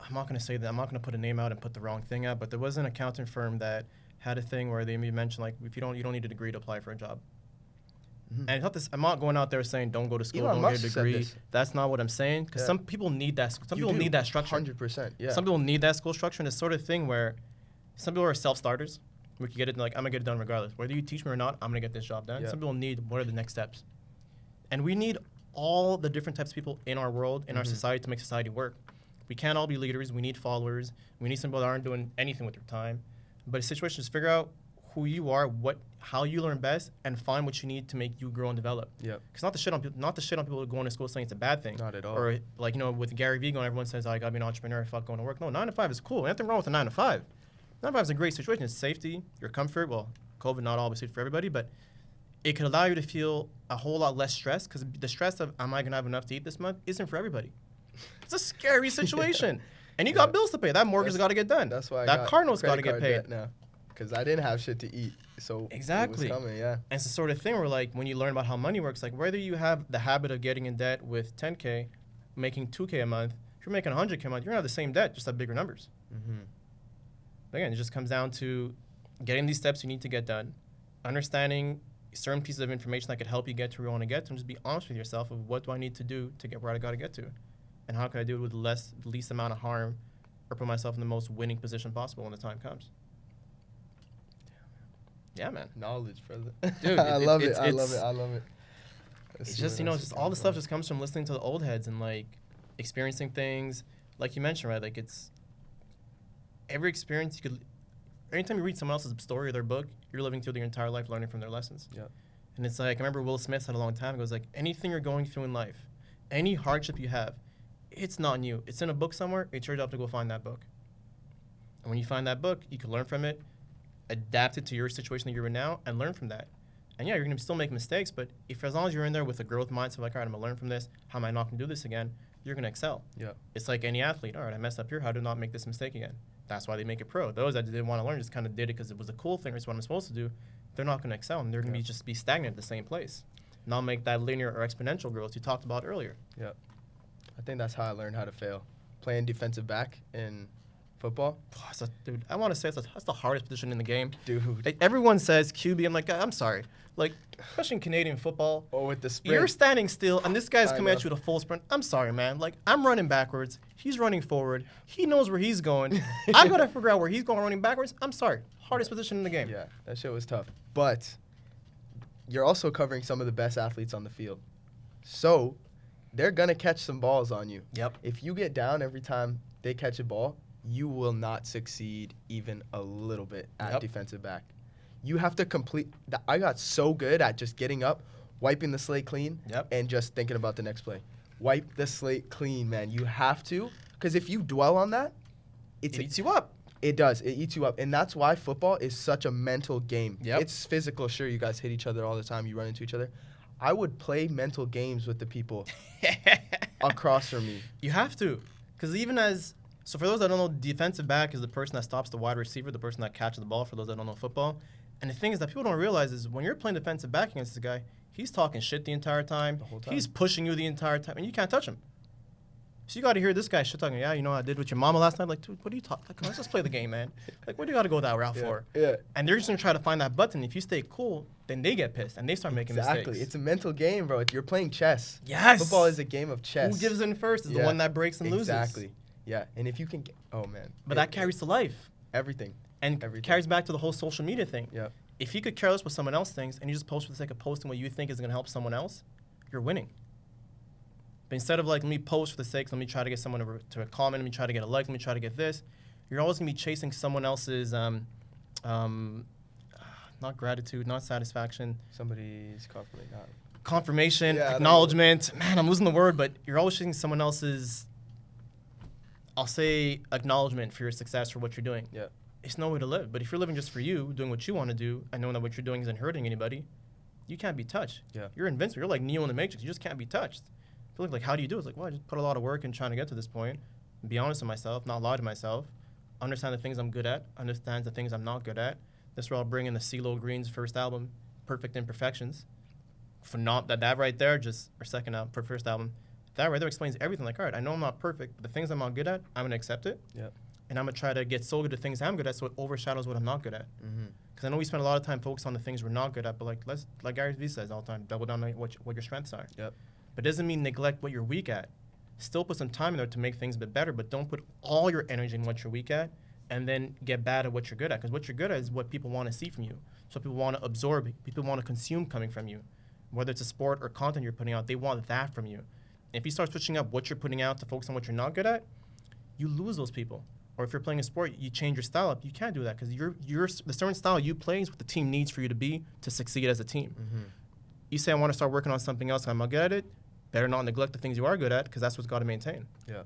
I'm not going to say that. I'm not going to put a name out and put the wrong thing out, but there was an accounting firm that had a thing where they mentioned, like, if you don't need a degree to apply for a job. And it's not this. I'm not going out there saying don't go to school, don't get a degree. That's not what I'm saying, because some people need that. Some people need that structure. 100%. Yeah. Some people need that school structure, and it's sort of thing where some people are self-starters. We can get it like, I'm gonna get it done regardless. Whether you teach me or not, I'm gonna get this job done. Yeah. Some people need, what are the next steps? And we need all the different types of people in our world, in our society, to make society work. We can't all be leaders. We need followers. We need some people that aren't doing anything with their time. But the situation is figure out who you are, how you learn best, and find what you need to make you grow and develop. Yeah. Because not the shit on people going to school saying it's a bad thing. Not at all. Or like, with Gary Vee going, everyone says, I gotta be an entrepreneur, fuck going to work. No, 9 to 5 is cool. Nothing wrong with a 9 to 5. 9 to 5 is a great situation. It's safety, your comfort. Well, COVID not always good for everybody, but it could allow you to feel a whole lot less stressed, because the stress of, am I gonna have enough to eat this month, isn't for everybody. It's a scary situation. And you got bills to pay. That mortgage got to get done. That's why that car note's got to get paid. now, because I didn't have shit to eat. So exactly. It was coming, yeah. And it's the sort of thing where, like, when you learn about how money works, like, whether you have the habit of getting in debt with 10K, making 2K a month, if you're making 100K a month, you're going to have the same debt, just have bigger numbers. But again, it just comes down to getting these steps you need to get done, understanding certain pieces of information that could help you get to where you want to get to, and just be honest with yourself of what do I need to do to get where I got to get to. And how can I do it with the least amount of harm, or put myself in the most winning position possible when the time comes? Yeah, man. Knowledge, brother. Dude, I love it. I love it. It's just, just all the stuff just comes from listening to the old heads and, like, experiencing things. Like you mentioned, right? Like, it's every experience you could. Anytime you read someone else's story or their book, you're living through their entire life learning from their lessons. Yeah. And it's like, I remember Will Smith said a long time ago, it was like, anything you're going through in life, any hardship you have, it's not new. It's in a book somewhere. It's your job to go find that book. And when you find that book, you can learn from it, adapt it to your situation that you're in now, and learn from that. And yeah, you're going to still make mistakes, but as long as you're in there with a growth mindset, like, all right, I'm going to learn from this. How am I not going to do this again? You're going to excel. Yeah. It's like any athlete. All right, I messed up here. How do I not make this mistake again? That's why they make it pro. Those that didn't want to learn just kind of did it because it was a cool thing. It's what I'm supposed to do. they're not going to excel, and they're going to just be stagnant at the same place. Not make that linear or exponential growth you talked about earlier. Yeah. I think that's how I learned how to fail. Playing defensive back in football. Dude, I want to say that's the hardest position in the game. Dude. Like, everyone says QB. I'm like, I'm sorry. Like, especially in Canadian football. Oh, with the sprint. You're standing still, and this guy's coming at you with a full sprint. I'm sorry, man. Like, I'm running backwards. He's running forward. He knows where he's going. I got to figure out where he's going running backwards. I'm sorry. Hardest position in the game. Yeah, that shit was tough. But you're also covering some of the best athletes on the field. So they're going to catch some balls on you. Yep. If you get down every time they catch a ball, you will not succeed even a little bit at defensive back. You have to complete. I got so good at just getting up, wiping the slate clean, and just thinking about the next play. Wipe the slate clean, man. You have to, because if you dwell on that, it eats you up. It does. It eats you up. And that's why football is such a mental game. Yep. It's physical. Sure, you guys hit each other all the time. You run into each other. I would play mental games with the people across from me. You have to. Because so for those that don't know, defensive back is the person that stops the wide receiver, the person that catches the ball, for those that don't know football. And the thing is that people don't realize is when you're playing defensive back against this guy, he's talking shit the entire time. The whole time. He's pushing you the entire time, and you can't touch him. So you got to hear this guy shit talking. Yeah, you know what I did with your mama last night? Like, dude, what are you talking? Like, let's just play the game, man. Like, what do you got to go that route for? Yeah. And they're just going to try to find that button. If you stay cool, then they get pissed, and they start making mistakes. Exactly. It's a mental game, bro. You're playing chess. Yes. Football is a game of chess. Who gives in first is the one that breaks and loses. Exactly. Yeah. And if you can oh, man. But that carries to life. Everything. And carries back to the whole social media thing. Yeah. If you could care less what someone else thinks and you just post for the sake of posting what you think is going to help someone else, you're winning. But instead of like, let me post for the sake, let me try to get someone to comment, let me try to get a like, let me try to get this, you're always going to be chasing someone else's, not gratitude, not satisfaction. Somebody's confirmation, acknowledgement. Man, I'm losing the word, but you're always chasing someone else's, I'll say, acknowledgement for your success, for what you're doing. Yeah. It's no way to live. But if you're living just for you, doing what you want to do, and knowing that what you're doing isn't hurting anybody, you can't be touched. Yeah. You're invincible. You're like Neo in the Matrix. You just can't be touched. People like, how do you do it? It's like, well, I just put a lot of work in trying to get to this point. Be honest with myself, not lie to myself. Understand the things I'm good at. Understand the things I'm not good at. This is where I'll bring in the CeeLo Green's first album, Perfect Imperfections. For not that right there, or second album, for first album, that right there explains everything. Like, all right, I know I'm not perfect, but the things I'm not good at, I'm gonna accept it. Yeah. And I'm gonna try to get so good at things I'm good at, so it overshadows what I'm not good at. Because I know we spend a lot of time focused on the things we're not good at, but like Gary Vee says all the time, double down on what your strengths are. Yep. But it doesn't mean neglect what you're weak at. Still put some time in there to make things a bit better, but don't put all your energy in what you're weak at and then get bad at what you're good at. Because what you're good at is what people want to see from you. So people want to absorb, people want to consume coming from you. Whether it's a sport or content you're putting out, they want that from you. And if you start switching up what you're putting out to focus on what you're not good at, you lose those people. Or if you're playing a sport, you change your style up. You can't do that because the certain style you play is what the team needs for you to be to succeed as a team. You say, I want to start working on something else and I'm not good at it, better not neglect the things you are good at because that's what's got to maintain. Yeah.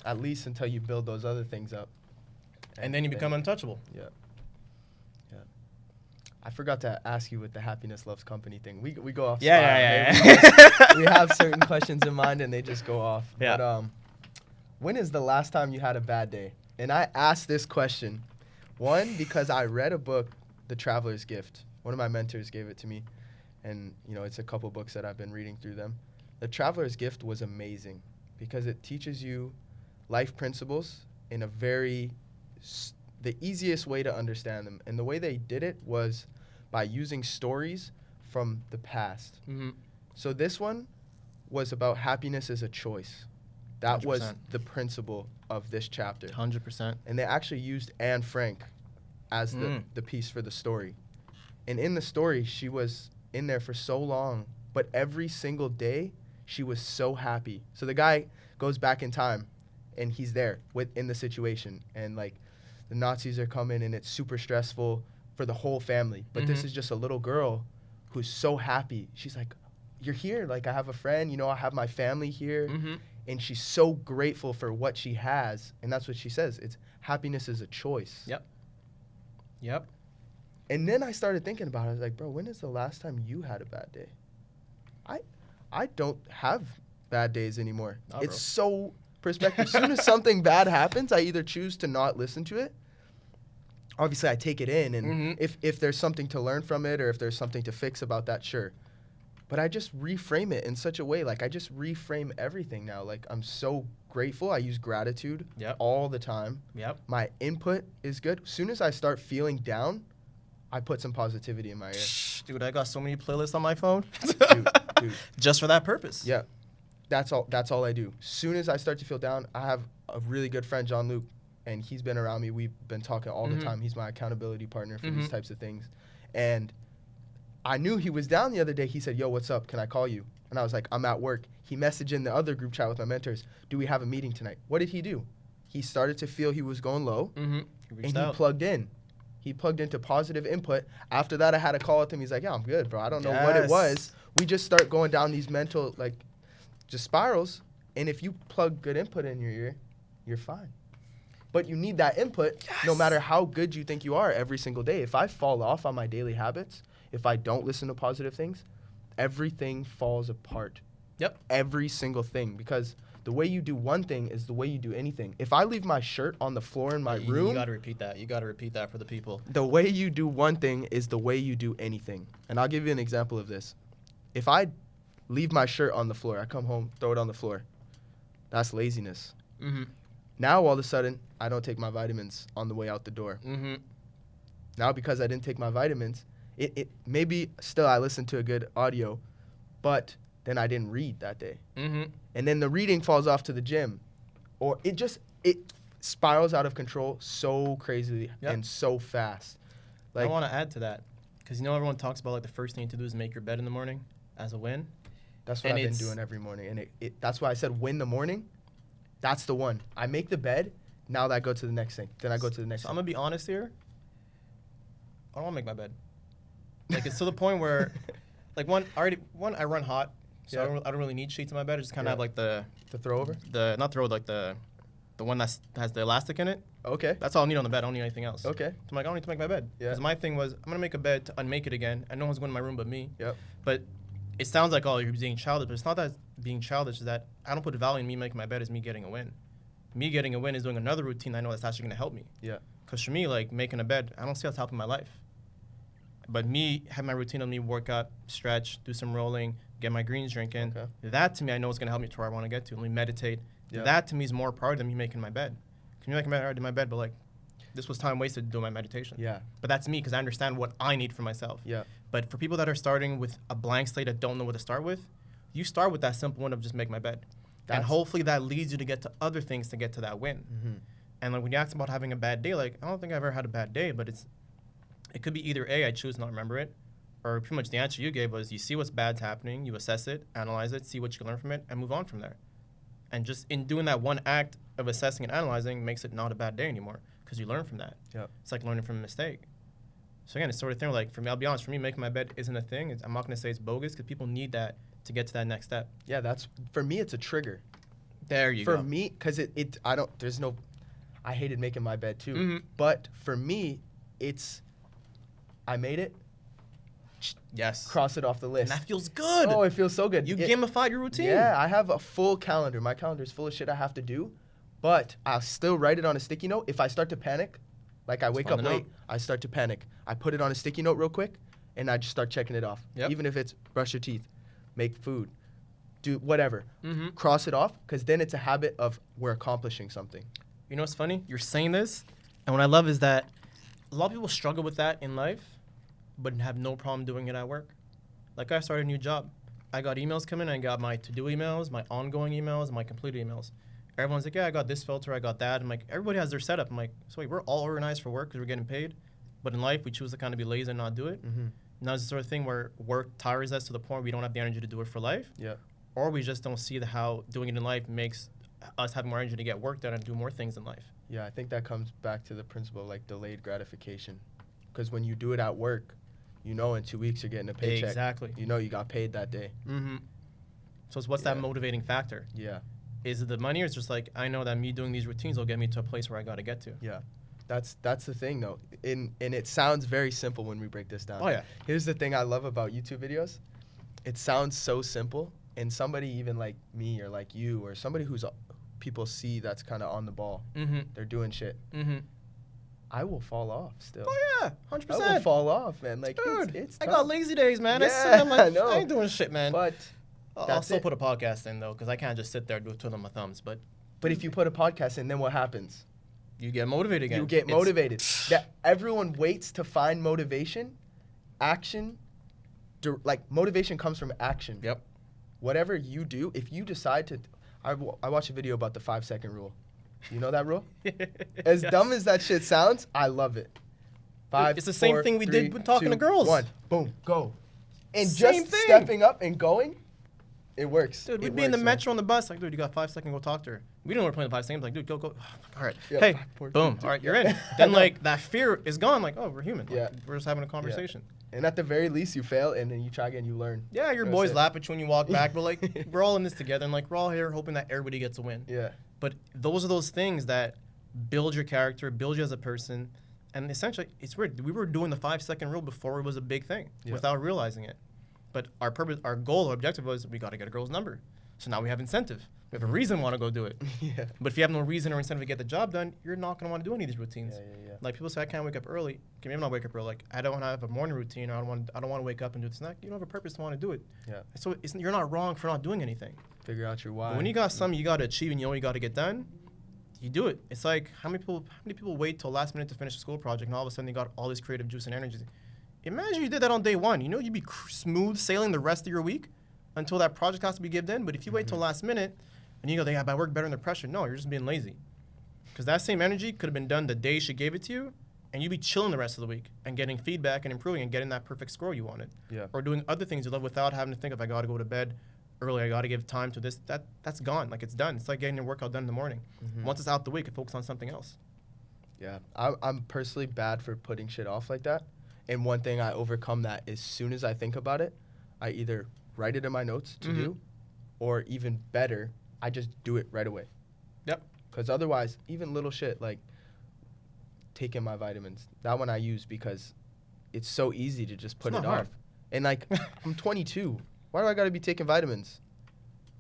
At least until you build those other things up. And then you become untouchable. Yeah. Yeah. I forgot to ask you with the happiness loves company thing. We go off. Yeah. We have certain questions in mind and they just go off. Yeah. But when is the last time you had a bad day? And I asked this question, one, because I read a book, The Traveler's Gift. One of my mentors gave it to me. And, it's a couple books that I've been reading through them. The Traveler's Gift was amazing because it teaches you life principles in the easiest way to understand them. And the way they did it was by using stories from the past. So this one was about happiness as a choice. That 100%. Was the principle of this chapter. 100%. And they actually used Anne Frank as the piece for the story. And in the story, she was in there for so long, but every single day, she was so happy. So the guy goes back in time, and he's there in the situation. And, like, the Nazis are coming, and it's super stressful for the whole family. But this is just a little girl who's so happy. She's like, you're here. Like, I have a friend. I have my family here. And she's so grateful for what she has. And that's what she says. It's happiness is a choice. Yep. And then I started thinking about it. I was like, bro, when is the last time you had a bad day? I don't have bad days anymore. It's so perspective. As soon as something bad happens, I either choose to not listen to it obviously I take it in, and Mm-hmm. if there's something to learn from it or if there's something to fix about that, sure. But I just reframe it in such a way, like I just reframe everything now. Like I'm so grateful. I use gratitude all the time. Yep. My input is good. As soon as I start feeling down, I put some positivity in my ear. Dude, I got so many playlists on my phone. Dude. Just for that purpose. Yeah. That's all I do. As soon as I start to feel down, I have a really good friend, John Luke, and he's been around me. We've been talking all the time. He's my accountability partner for these types of things. And I knew he was down the other day. He said, yo, what's up? Can I call you? And I was like, I'm at work. He messaged in the other group chat with my mentors, do we have a meeting tonight? What did he do? He started to feel he was going low, and he plugged in. He plugged into positive input. After that, I had a call with him. He's like, yeah, I'm good, bro. I don't know what it was. We just start going down these mental, like, just spirals. And if you plug good input in your ear, you're fine. But you need that input no matter how good you think you are every single day. If I fall off on my daily habits, if I don't listen to positive things, everything falls apart. Yep. Every single thing. Because the way you do one thing is the way you do anything. If I leave my shirt on the floor in my room... You got to repeat that. You got to repeat that for the people. The way you do one thing is the way you do anything. And I'll give you an example of this. If I leave my shirt on the floor, I come home, throw it on the floor. That's laziness. Now, all of a sudden, I don't take my vitamins on the way out the door. Now, because I didn't take my vitamins, it maybe still I listened to a good audio, but then I didn't read that day. And then the reading falls off to the gym. Or it spirals out of control so crazily and so fast. Like, I want to add to that, because everyone talks about like the first thing to do is make your bed in the morning as a win. That's what I've been doing every morning. And that's why I said win the morning. That's the one. I make the bed. Now I go to the next thing. Then I go to the next thing. I'm going to be honest here. I don't want to make my bed. Like, it's to the point where, like, I run hot, so I don't really need sheets in my bed. I just kind of have, like, the throw over? Not throw, like, the one that has the elastic in it. Okay. That's all I need on the bed. I don't need anything else. Okay. So I'm like, I don't need to make my bed. Because my thing was, I'm going to make a bed to unmake it again, and no one's going to my room but me. But it sounds like, oh, you're being childish, but it's not that being childish. It's that I don't put value in me making my bed as me getting a win. Me getting a win is doing another routine I know that's actually going to help me. Because for me, like, making a bed, I don't see how it's helping my life. But me, have my routine of me work out, stretch, do some rolling, get my greens drinking, that to me I know is going to help me to where I want to get to. Let me meditate. That to me is more priority than me making my bed. Can you make my bed? I already did my bed, but like, this was time wasted doing my meditation. But that's me because I understand what I need for myself. But for people that are starting with a blank slate that don't know what to start with, you start with that simple one of just make my bed. And hopefully that leads you to get to other things to get to that win. And like when you ask about having a bad day, like I don't think I've ever had a bad day, but it could be either A, I choose not to remember it, or pretty much the answer you gave was you see what's bad's happening, you assess it, analyze it, see what you can learn from it, and move on from there. And just in doing that one act of assessing and analyzing makes it not a bad day anymore because you learn from that. It's like learning from a mistake. So again, it's sort of thing like, for me, I'll be honest, for me, making my bed isn't a thing. I'm not going to say it's bogus because people need that to get to that next step. For me, it's a trigger. There you go. For me, because I hated making my bed too. But for me, I made it. Yes. Cross it off the list. And that feels good. Oh, it feels so good. You gamified your routine. Yeah, I have a full calendar. My calendar is full of shit I have to do, but I'll still write it on a sticky note. If I start to panic, like I wake up late, I start to panic. I put it on a sticky note real quick, and I just start checking it off. Even if it's brush your teeth, make food, do whatever. Cross it off, because then it's a habit of we're accomplishing something. You know what's funny? You're saying this, and what I love is that a lot of people struggle with that in life, but have no problem doing it at work. Like I started a new job. I got emails coming. I got my to-do emails, my ongoing emails, my completed emails. Everyone's like, yeah, I got this filter, I got that. I'm like, everybody has their setup. I'm like, so wait, we're all organized for work because we're getting paid, but in life we choose to kind of be lazy and not do it. Now it's the sort of thing where work tires us to the point where we don't have the energy to do it for life. Or we just don't see how doing it in life makes us have more energy to get work done and do more things in life. Yeah, I think that comes back to the principle of like delayed gratification. Because when you do it at work, you know in 2 weeks you're getting a paycheck. Exactly. You know you got paid that day. So what's that motivating factor? Is it the money, or it's just like, I know that me doing these routines will get me to a place where I got to get to? That's the thing though. And it sounds very simple when we break this down. Oh yeah. Here's the thing I love about YouTube videos. It sounds so simple, and somebody even like me or like you or somebody who's people see that's kind of on the ball. They're doing shit. I will fall off still. Oh yeah, 100%. I will fall off, man. Like, dude, it's I tough. got lazy days, man. Yeah, I'm like, I know. I ain't doing shit, man. But I'll still put a podcast in though, because I can't just sit there twiddling my thumbs. But if you put a podcast in, then what happens? You get motivated again. You get motivated. That everyone waits to find motivation, action. Like motivation comes from action. Yep. Whatever you do, if you decide to, I watched a video about the 5-second rule. You know that rule? As dumb as that shit sounds, I love it. 5, it's the same 4, thing we 3, did when talking 2, to girls. 1, boom, go. And Same just thing. stepping up and going, it works. Dude, we'd It be in the works, metro on the bus, like, dude, you got 5 seconds, go talk to her. We didn't know we were playing the 5 seconds, like, dude, go. All right, Yeah, hey, 5, 4, boom, 3, all right, you're in. Then, like, that fear is gone, like, oh, we're human. Like, Yeah. we're just having a conversation. And at the very least, you fail, and then you try again, you learn. Yeah, your That's boys it. laugh at you when you walk back, but, like, we're all in this together, and, like, we're all here hoping that everybody gets a win. Yeah. But those are those things that build your character, build you as a person, and essentially, it's weird. We were doing the 5-second rule before it was a big thing, without realizing it. But our purpose, our goal, our objective was we got to get a girl's number. So now we have incentive. We have a reason to want to go do it. Yeah. But if you have no reason or incentive to get the job done, you're not going to want to do any of these routines. Yeah. Like people say, I can't wake up early. Okay, maybe not wake up early. Like I don't want to have a morning routine. Or I don't want to wake up and do this. And that. You don't have a purpose to want to do it. Yeah. So you're not wrong for not doing anything. Figure out your why. But when you got something you got to achieve and you know you got to get done, you do it. It's like how many people wait till last minute to finish a school project and all of a sudden they got all this creative juice and energy. Imagine you did that on day one. You know you'd be smooth sailing the rest of your week until that project has to be given in. But if you wait till last minute and you go, I work better under pressure. No, you're just being lazy. Because that same energy could have been done the day she gave it to you, and you'd be chilling the rest of the week and getting feedback and improving and getting that perfect score you wanted. Yeah. Or doing other things you love without having to think of, I got to go to bed early, I got to give time to this. That's gone. Like, it's done. It's like getting your workout done in the morning. Once it's out the week, it focus on something else. Yeah. I'm personally bad for putting shit off like that. And one thing I overcome that as soon as I think about it, I either write it in my notes to do, or even better, I just do it right away. Yep. Because otherwise, even little shit like taking my vitamins, that one I use because it's so easy to just put It's it not hard. off. And like, I'm 22. Why do I got to be taking vitamins?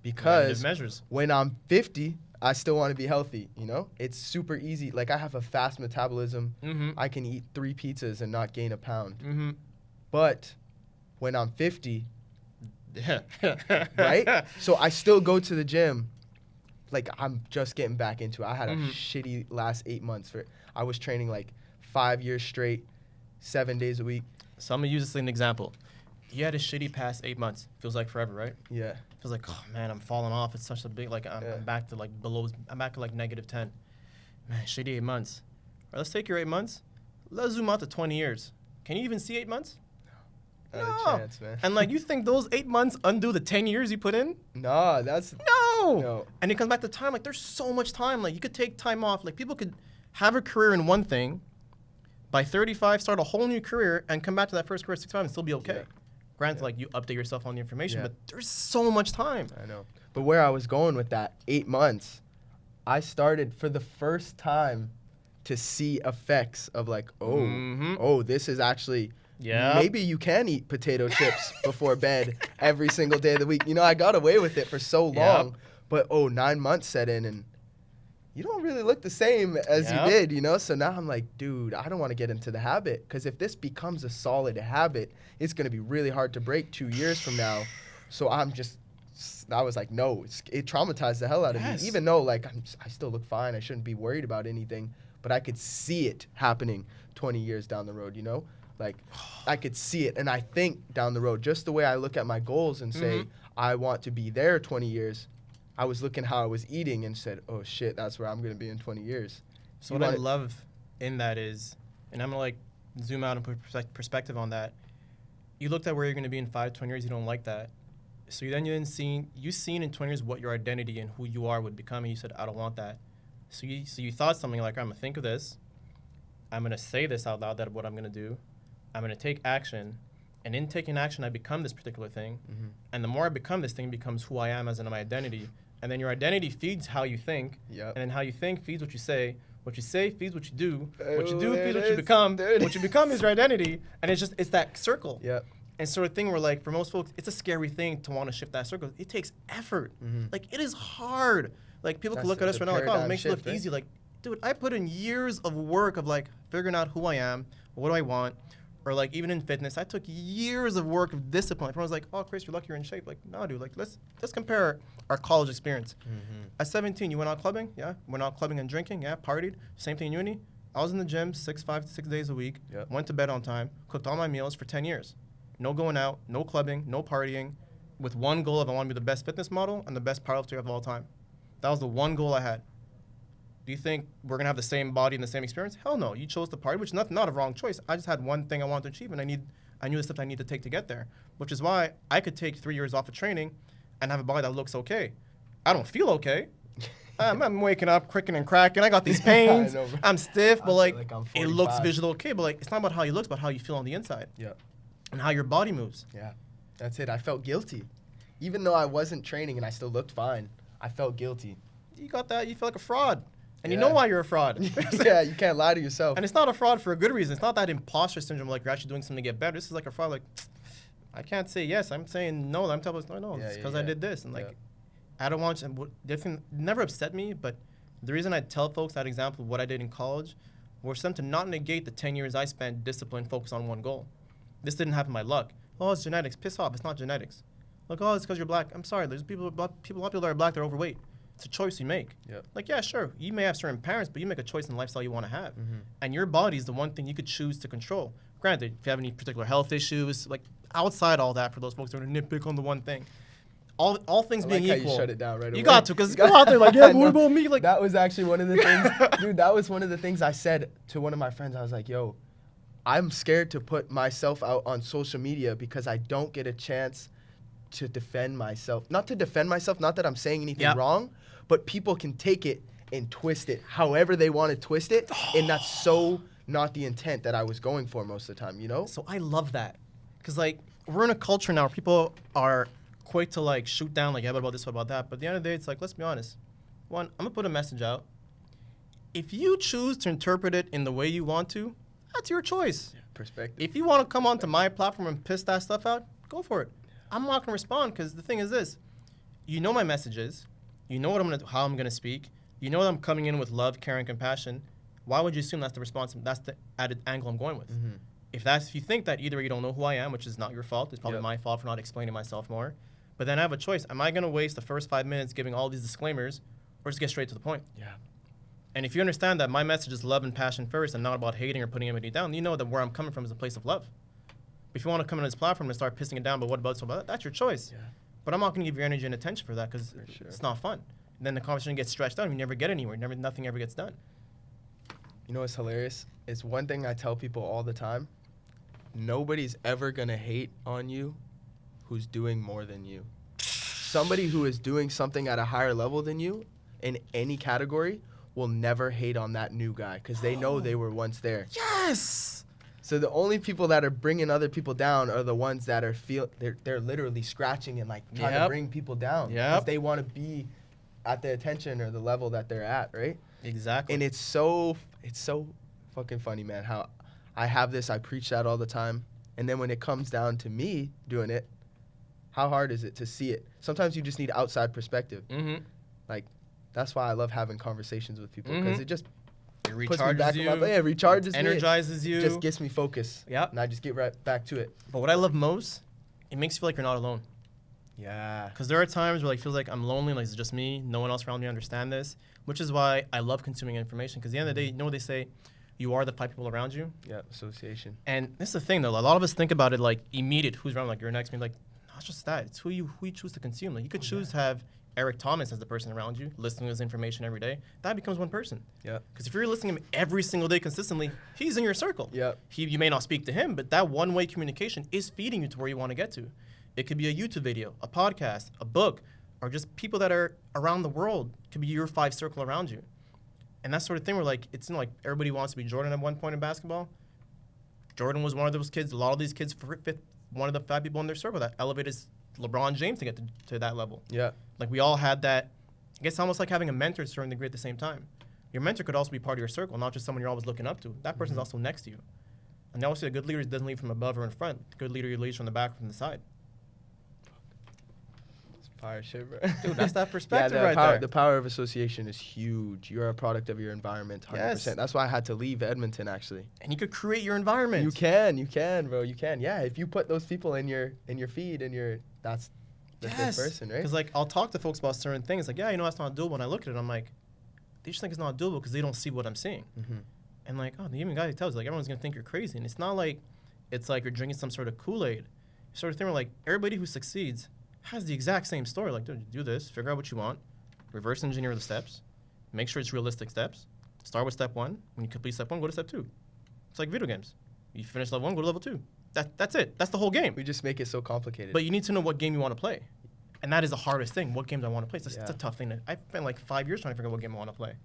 Preventative Because measures. when I'm 50, I still want to be healthy, you know? It's super easy. Like, I have a fast metabolism. I can eat 3 pizzas and not gain a pound. But when I'm 50, right? So I still go to the gym. Like, I'm just getting back into it. I had a shitty last 8 months. I was training like 5 years straight, 7 days a week. So I'm going to use this as an example. You had a shitty past 8 months. Feels like forever, right? Yeah. Feels like, oh man, I'm falling off. It's such a big, like, I'm back to like I'm back to like -10. Man, shitty 8 months. All right, let's take your 8 months. Let's zoom out to 20 years. Can you even see 8 months? Not a chance, man. And like, you think those 8 months undo the 10 years you put in? No, that's... No. And it comes back to time. Like, there's so much time. Like, you could take time off. Like, people could have a career in one thing, by 35, start a whole new career, and come back to that first career at 65 and still be okay. Yeah. Granted, like, you update yourself on the information, Yeah. but there's so much time. I know. But where I was going with that, 8 months, I started for the first time to see effects of like, oh, this is actually... Yeah. Maybe you can eat potato chips before bed every single day of the week. You know, I got away with it for so long, but 9 months set in and you don't really look the same as you did, you know? So now I'm like, dude, I don't want to get into the habit because if this becomes a solid habit, it's going to be really hard to break 2 years from now. So I was like, no, it traumatized the hell out of me. Even though like I still look fine, I shouldn't be worried about anything, but I could see it happening 20 years down the road, you know? Like, I could see it, and I think down the road, just the way I look at my goals and say, I want to be there 20 years, I was looking how I was eating and said, oh, shit, that's where I'm going to be in 20 years. So what I love in that is, and I'm going to, like, zoom out and put perspective on that. You looked at where you're going to be in 5, 20 years, you don't like that. So you seen in 20 years what your identity and who you are would become, and you said, I don't want that. So you thought something like, I'm going to think of this. I'm going to say this out loud, that what I'm going to do. I'm going to take action, and in taking action, I become this particular thing, and the more I become this thing, becomes who I am as in my identity, and then your identity feeds how you think, and then how you think feeds what you say feeds what you do feeds what you become, what you become is your identity, and it's that circle. And sort of thing where, like, for most folks, it's a scary thing to want to shift that circle. It takes effort. Like, it is hard. Like, people can look at us right now like, oh, it makes it look easy. Like, dude, I put in years of work of like figuring out who I am, what do I want, or like even in fitness, I took years of work of discipline. Everyone's like, oh, Chris, you're lucky you're in shape. Like, no, dude, like let's compare our college experience. At 17, you went out clubbing? Yeah. Went out clubbing and drinking? Yeah. Partied? Same thing in uni? I was in the gym 5 to 6 days a week, went to bed on time, cooked all my meals for 10 years. No going out, no clubbing, no partying, with one goal of I want to be the best fitness model and the best powerlifter of all time. That was the one goal I had. Do you think we're going to have the same body and the same experience? Hell no. You chose to party, which is not a wrong choice. I just had one thing I wanted to achieve, and I knew the steps I need to take to get there, which is why I could take 3 years off of training and have a body that looks okay. I don't feel okay. I'm waking up, cricking and cracking. I got these pains. Know, I'm stiff, but like it looks visually okay. But like it's not about how you look, but how you feel on the inside. Yeah. And how your body moves. Yeah. That's it. I felt guilty. Even though I wasn't training and I still looked fine, I felt guilty. You got that. You feel like a fraud. And you know why you're a fraud. Yeah, you can't lie to yourself. And it's not a fraud for a good reason. It's not that imposter syndrome like you're actually doing something to get better. This is like a fraud like, I can't say yes. I'm saying no. I'm telling you, no, it's because I did this. And like, I don't want you, different, never upset me, but the reason I tell folks that example of what I did in college was for them to not negate the 10 years I spent disciplined, focused on one goal. This didn't happen by luck. Oh, it's genetics. Piss off. It's not genetics. Like, oh, it's because you're black. I'm sorry. There's a lot of people that are black that are overweight. It's a choice you make. Like, yeah, sure. You may have certain parents, but you make a choice in the lifestyle you want to have. And your body is the one thing you could choose to control. Granted, if you have any particular health issues, like outside all that, for those folks that are going to nitpick on the one thing, all things being equal. How you shut it down right away. You got to, because go out there like, yeah, what about me? Like, that was actually one of the things, dude, that was one of the things I said to one of my friends. I was like, yo, I'm scared to put myself out on social media because I don't get a chance to defend myself. Not to defend myself, not that I'm saying anything wrong, but people can take it and twist it however they want to twist it, and that's so not the intent that I was going for most of the time, you know? So I love that. Because, like, we're in a culture now where people are quick to, like, shoot down, like, yeah, what about this, what about that? But at the end of the day, it's like, let's be honest. One, I'm going to put a message out. If you choose to interpret it in the way you want to, that's your choice. Perspective. If you want to come onto my platform and piss that stuff out, go for it. I'm not going to respond because the thing is this. You know my messages. You know how I'm going to speak. You know that I'm coming in with love, care, and compassion. Why would you assume that's the response? That's the added angle I'm going with. If you think that, either you don't know who I am, which is not your fault. It's probably my fault for not explaining myself more. But then I have a choice. Am I going to waste the first 5 minutes giving all these disclaimers or just get straight to the point? Yeah. And if you understand that my message is love and passion first and not about hating or putting anybody down, you know that where I'm coming from is a place of love. If you want to come on this platform and start pissing it down, but what about so about that? That's your choice. Yeah. But I'm not going to give your energy and attention for that because it's not fun. And then the conversation gets stretched out and you never get anywhere. Nothing ever gets done. You know what's hilarious? It's one thing I tell people all the time. Nobody's ever going to hate on you who's doing more than you. Somebody who is doing something at a higher level than you in any category will never hate on that new guy because they know they were once there. Yes! So the only people that are bringing other people down are the ones that are they're literally scratching and like trying to bring people down because they want to be at the attention or the level that they're at, right? Exactly. And it's so fucking funny, man, how I have this, I preach that all the time, and then when it comes down to me doing it, how hard is it to see it? Sometimes you just need outside perspective. Like, that's why I love having conversations with people because it just it recharges you. It recharges me. Energizes you. It just gets me focused. Yeah. And I just get right back to it. But what I love most, it makes you feel like you're not alone. Yeah. Because there are times where like, it feels like I'm lonely, like it's just me. No one else around me understand this, which is why I love consuming information. Because at the end of the day, you know what they say? You are the 5 people around you. Yeah, association. And this is the thing, though. A lot of us think about it like immediate. Who's around? Like, you're next to me. Like, no, it's just that. It's who you choose to consume. Like, you could choose to have Eric Thomas as the person around you, listening to his information every day. That becomes one person. Yeah. Because if you're listening to him every single day consistently, he's in your circle. Yeah. You may not speak to him, but that one-way communication is feeding you to where you want to get to. It could be a YouTube video, a podcast, a book, or just people that are around the world could be your 5 circle around you. And that sort of thing where, like, it's like everybody wants to be Jordan at one point in basketball. Jordan was one of those kids. A lot of these kids, one of the 5 people in their circle that elevated LeBron James to get to that level. Yeah. Like, we all had that. I guess almost like having a mentor to a certain degree at the same time. Your mentor could also be part of your circle, not just someone you're always looking up to. That person's also next to you. And they always say a good leader doesn't lead from above or in front. A good leader leads from the back or from the side. It's Fire shit, bro. Dude, that's that perspective there. there. The power of association is huge. You're a product of your environment, 100%. Yes. That's why I had to leave Edmonton, actually. And you could create your environment. You can, bro. You can. Yeah, if you put those people in your feed, that's the good person, right? Because, like, I'll talk to folks about certain things. Like, yeah, you know, that's not doable. When I look at it, I'm like, they just think it's not doable because they don't see what I'm seeing. Mm-hmm. And, like, oh, the even guy tells you, like, everyone's going to think you're crazy. And it's not like it's like you're drinking some sort of Kool-Aid. Sort of thing where, like, everybody who succeeds has the exact same story. Like, dude, do this, figure out what you want, reverse engineer the steps, make sure it's realistic steps. Start with step 1. When you complete step 1, go to step 2. It's like video games. You finish level 1, go to level 2. That's it. That's the whole game. We just make it so complicated. But you need to know what game you want to play. And that is the hardest thing. What games I want to play. It's a tough thing. I spent like 5 years trying to figure out what game I want to play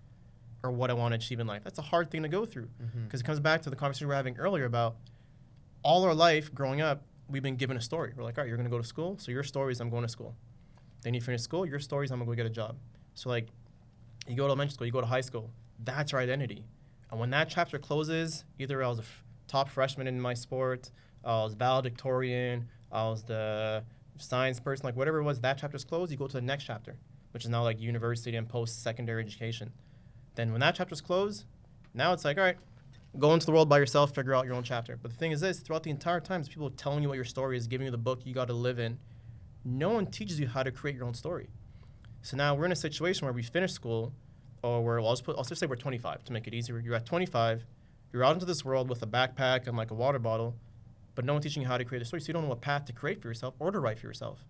or what I want to achieve in life. That's a hard thing to go through because it comes back to the conversation we were having earlier about all our life growing up, we've been given a story. We're like, all right, you're going to go to school. So your story is I'm going to school. Then you finish school. Your story is I'm going to go get a job. So, like, you go to elementary school, you go to high school. That's our identity. And when that chapter closes, either I was a top freshman in my sport, I was valedictorian, I was the science person, like whatever it was, that chapter's closed, you go to the next chapter, which is now like university and post-secondary education. Then when that chapter's closed, now it's like, all right, go into the world by yourself, figure out your own chapter. But the thing is this, throughout the entire time, it's people telling you what your story is, giving you the book you got to live in. No one teaches you how to create your own story. So now we're in a situation where we finish school, or I'll just say we're 25 to make it easier. You're at 25, you're out into this world with a backpack and like a water bottle, but no one teaching you how to create a story, so you don't know what path to create for yourself or to write for yourself.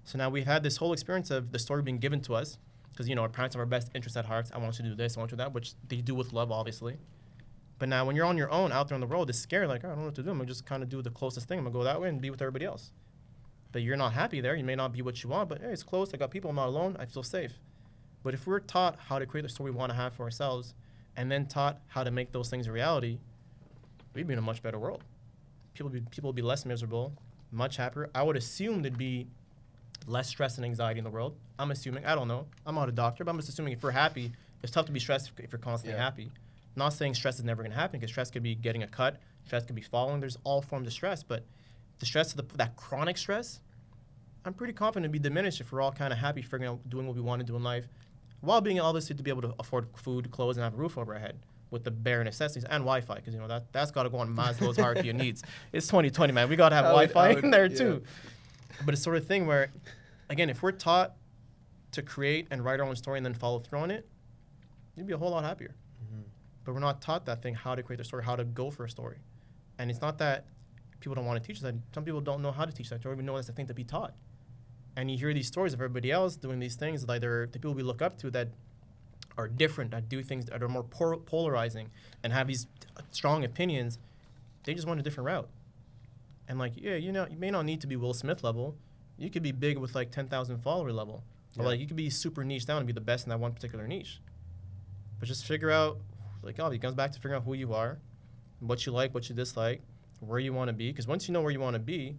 So now we've had this whole experience of the story being given to us, because, you know, our parents have our best interests at heart. I want you to do this, I want you to do that, which they do with love, obviously. But now when you're on your own out there on the road, it's scary, like, oh, I don't know what to do. I'm going to just kind of do the closest thing. I'm going to go that way and be with everybody else. But you're not happy there. You may not be what you want, but hey, it's close. I got people. I'm not alone. I feel safe. But if we're taught how to create the story we want to have for ourselves and then taught how to make those things a reality, we'd be in a much better world. People would be less miserable, much happier. I would assume there'd be less stress and anxiety in the world. I'm assuming. I don't know. I'm not a doctor, but I'm just assuming if we're happy, it's tough to be stressed if you're constantly happy. Not saying stress is never going to happen, because stress could be getting a cut, stress could be falling. There's all forms of stress, but the stress of that chronic stress, I'm pretty confident it'd be diminished if we're all kind of happy figuring out doing what we want to do in life, while being obviously to be able to afford food, clothes, and have a roof over our head with the bare necessities and Wi-Fi, because you know that's got to go on Maslow's hierarchy of needs. It's 2020, man. We got to have Wi-Fi in there too. But it's sort of thing where, again, if we're taught to create and write our own story and then follow through on it, you'd be a whole lot happier. But we're not taught that thing, how to create the story, how to go for a story. And it's not that people don't want to teach us that. Some people don't know how to teach that, or even know that's the thing to be taught. And you hear these stories of everybody else doing these things, like they're the people we look up to that are different, that do things that are more polarizing and have these strong opinions. They just went a different route. And like, yeah, you know, you may not need to be Will Smith level. You could be big with like 10,000 follower level. Or like you could be super niche down and be the best in that one particular niche. But just figure out, like, oh, it comes back to figuring out who you are, what you like, what you dislike, where you want to be. Because once you know where you want to be,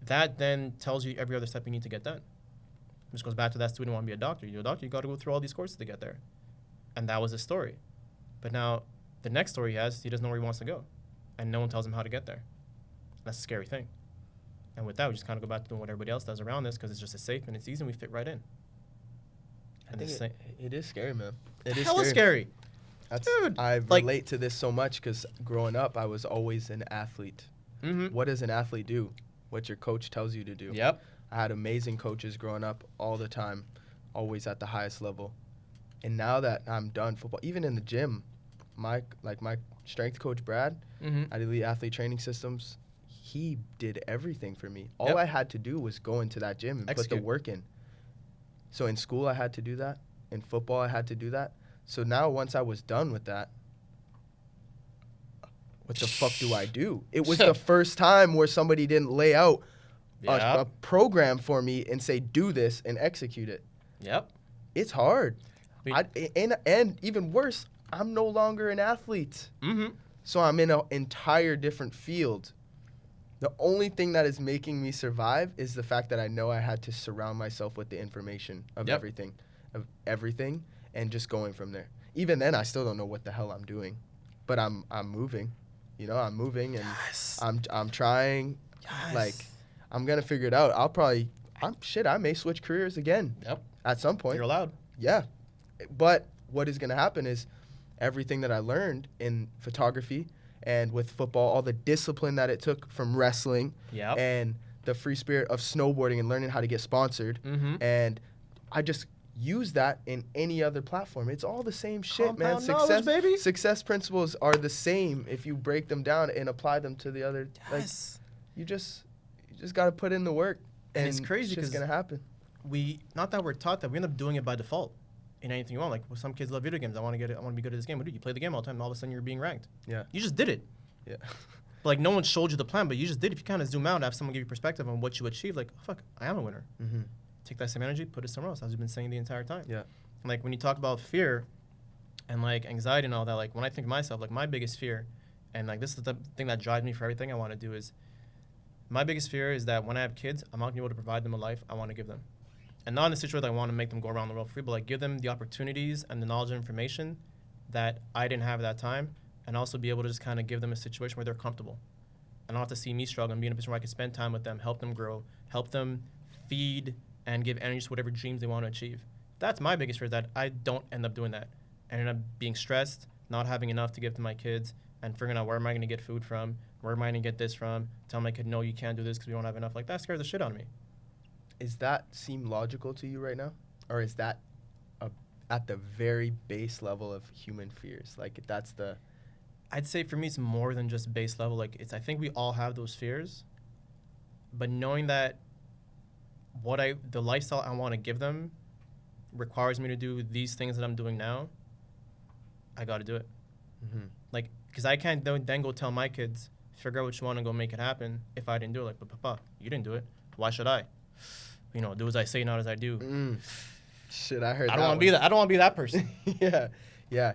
that then tells you every other step you need to get done. Which goes back to that student wanting to be a doctor. You're a doctor, you got to go through all these courses to get there. And that was his story. But now the next story he has, he doesn't know where he wants to go. And no one tells him how to get there. That's a scary thing. And with that, we just kind of go back to doing what everybody else does around us, because it's just safe and it's easy and we fit right in. And I think it is scary, man. It is scary. Dude, I relate to this so much because growing up, I was always an athlete. Mm-hmm. What does an athlete do? What your coach tells you to do. Yep. I had amazing coaches growing up all the time, always at the highest level. And now that I'm done football, even in the gym, my strength coach, Brad, at Elite Athlete Training Systems, he did everything for me. All I had to do was go into that gym and put the work in. So in school, I had to do that. In football, I had to do that. So now once I was done with that, what the fuck do I do? It was the first time where somebody didn't lay out a program for me and say, do this and execute it. Yep. It's hard. And even worse, I'm no longer an athlete. Mm-hmm. So I'm in an entire different field. The only thing that is making me survive is the fact that I know I had to surround myself with the information of everything, and just going from there. Even then, I still don't know what the hell I'm doing, but I'm moving. You know, I'm moving and I'm trying. Like, I'm gonna figure it out. I may switch careers again. Yep. At some point. You're allowed. Yeah. But what is going to happen is everything that I learned in photography and with football, all the discipline that it took from wrestling and the free spirit of snowboarding and learning how to get sponsored. And I just use that in any other platform. It's all the same shit, man. Success principles are the same if you break them down and apply them to the other. Yes. Like, you just got to put in the work. And it's crazy because it's going to happen. Not that we're taught that, we end up doing it by default in anything you want. Like, some kids love video games. I want to be good at this game. What do you play the game all the time, and all of a sudden you're being ranked? Yeah. You just did it. Yeah. Like, no one showed you the plan, but you just did. If you kind of zoom out and have someone give you perspective on what you achieved, like, oh, fuck, I am a winner. Take that same energy, put it somewhere else, as we've been saying the entire time. Yeah. And, like, when you talk about fear and, like, anxiety and all that, like, when I think of myself, like, my biggest fear, and, like, this is the thing that drives me for everything I want to do is, my biggest fear is that when I have kids, I'm not going to be able to provide them a life I want to give them. And not in the situation that I want to make them go around the world free, but, like, give them the opportunities and the knowledge and information that I didn't have at that time, and also be able to just kind of give them a situation where they're comfortable. And don't have to see me struggle and be in a position where I can spend time with them, help them grow, help them feed and give energy to whatever dreams they want to achieve. That's my biggest fear, is that I don't end up doing that. I end up being stressed, not having enough to give to my kids, and figuring out where am I going to get food from, where am I going to get this from, tell my kid, no, you can't do this because we don't have enough. Like, that scares the shit out of me. Is that seem logical to you right now? Or is that at the very base level of human fears? Like, that's the... I'd say for me, it's more than just base level. Like, I think we all have those fears, but knowing that the lifestyle I want to give them requires me to do these things that I'm doing now, I got to do it. Like, because I can't then go tell my kids, figure out what you want and go make it happen if I didn't do it. Like, but Papa, you didn't do it. Why should I? You know, do as I say, not as I do. Shit, I heard that. I don't want to be that. I don't want to be that person. Yeah.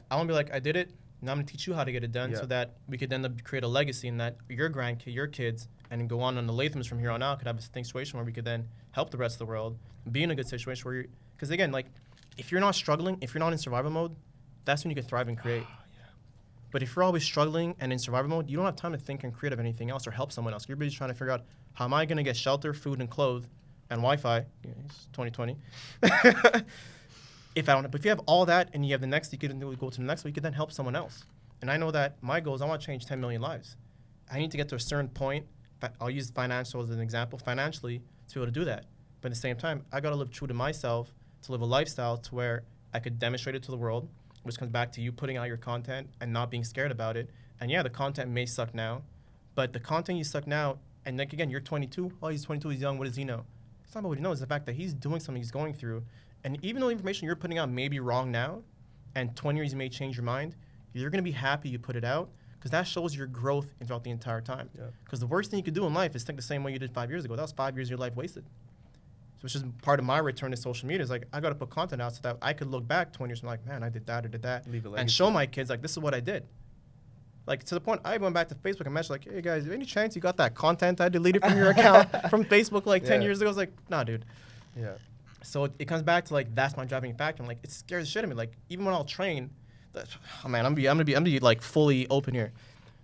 I want to be like, I did it. Now I'm going to teach you how to get it done so that we could then create a legacy and that your grandkid, your kids, and go on the Lathams from here on out could have a situation where we could then help the rest of the world, be in a good situation where because again, like, if you're not struggling, if you're not in survival mode, that's when you can thrive and create. But if you're always struggling and in survival mode, you don't have time to think and create of anything else or help someone else. You're busy trying to figure out, how am I going to get shelter, food, and clothes, and Wi-Fi? Yeah, it's 2020. If you have all that and you have the next, you can go to the next, you can then help someone else. And I know that my goal is I want to change 10 million lives. I need to get to a certain point. I'll use financial as an example, financially, to be able to do that. But at the same time, I got to live true to myself, to live a lifestyle to where I could demonstrate it to the world, which comes back to you putting out your content and not being scared about it. And yeah, the content may suck now, but the content you suck now, and like, again, you're 22. Oh, he's 22, he's young, what does he know? It's not about what he knows, it's the fact that he's doing something he's going through. And even though the information you're putting out may be wrong now, and 20 years you may change your mind, you're going to be happy you put it out, because that shows your growth throughout the entire time. Because the worst thing you could do in life is think the same way you did 5 years ago. That was 5 years of your life wasted. So which is part of my return to social media, is like, I got to put content out so that I could look back 20 years and be like, man, I did that, and show my kids, like, this is what I did. Like, to the point, I went back to Facebook and messaged, like, hey, guys, any chance you got that content I deleted from your account from Facebook like 10 years ago? I was like, nah, dude. Yeah. So it comes back to, like, that's my driving factor. I'm like, it scares the shit out of me. Like, even when I'll train, oh man, I'm gonna be like fully open here.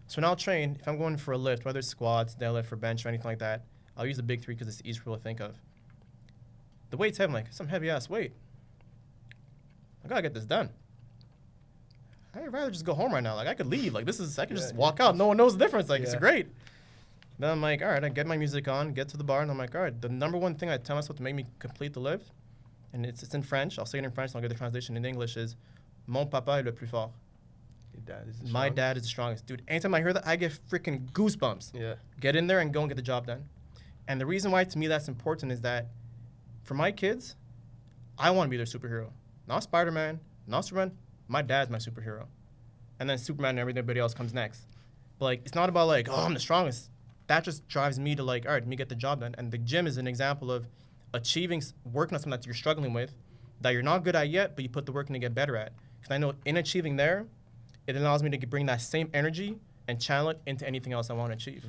So when I'll train, if I'm going for a lift, whether it's squats, deadlift, or bench, or anything like that, I'll use the big three because it's easy for people to think of. The weight's heavy, I'm like, some heavy ass weight. I gotta get this done. I'd rather just go home right now. Like, I could leave. Like, I can just walk out. No one knows the difference. Like, it's great. Then I'm like, all right, I get my music on, get to the bar, and I'm like, all right, the number one thing I tell myself to make me complete the lift, and it's in French, I'll say it in French, and I'll get the translation in English, is, mon papa est le plus fort. My dad is the strongest. Dude, anytime I hear that, I get freaking goosebumps. Yeah. Get in there and go and get the job done. And the reason why, to me, that's important is that for my kids, I want to be their superhero. Not Spider-Man, not Superman. My dad's my superhero. And then Superman and everybody else comes next. But, like, it's not about, like, oh, I'm the strongest. That just drives me to, like, all right, let me get the job done. And the gym is an example of working on something that you're struggling with, that you're not good at yet, but you put the work in to get better at. Because I know in achieving there, it allows me to bring that same energy and channel it into anything else I want to achieve.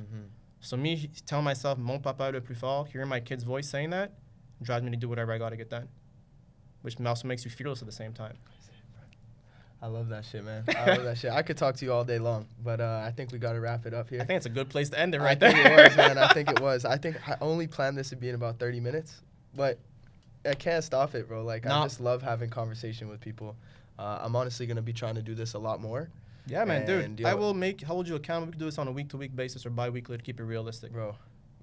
So me telling myself, mon papa est le plus fort, hearing my kid's voice saying that, drives me to do whatever I got to get done, which also makes you fearless at the same time. I love that shit, man. I love that shit. I could talk to you all day long, but I think we got to wrap it up here. I think it's a good place to end it right there. I think it was, man. I think it was. I think I only planned this to be in about 30 minutes. but I can't stop it, bro. Like, I just love having conversation with people. I'm honestly going to be trying to do this a lot more. Yeah, man, dude. I will hold you accountable. We can do this on a week-to-week basis or bi-weekly to keep it realistic. Bro.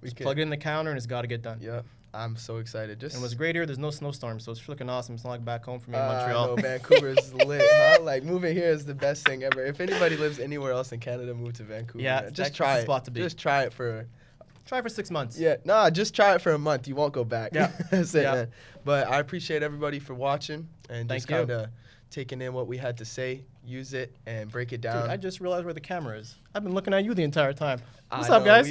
Just plug it in the calendar and it's got to get done. Yeah, I'm so excited. And what's great here, there's no snowstorm, so it's looking awesome. It's not like back home for me in Montreal. No, Vancouver's lit, huh? Like, moving here is the best thing ever. If anybody lives anywhere else in Canada, move to Vancouver. Yeah, man. Just try it. Spot to be. Just try it for... Try for 6 months. Yeah, just try it for a month. You won't go back. Yeah. That's it, man. But I appreciate everybody for watching and just kind of taking in what we had to say, use it, and break it down. Dude, I just realized where the camera is. I've been looking at you the entire time. What's up, guys?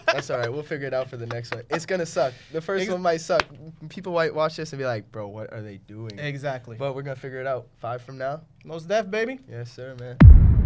That's all right. We'll figure it out for the next one. It's going to suck. The first one might suck. People might watch this and be like, bro, what are they doing? Exactly. But we're going to figure it out 5 from now. Most def, baby. Yes, sir, man.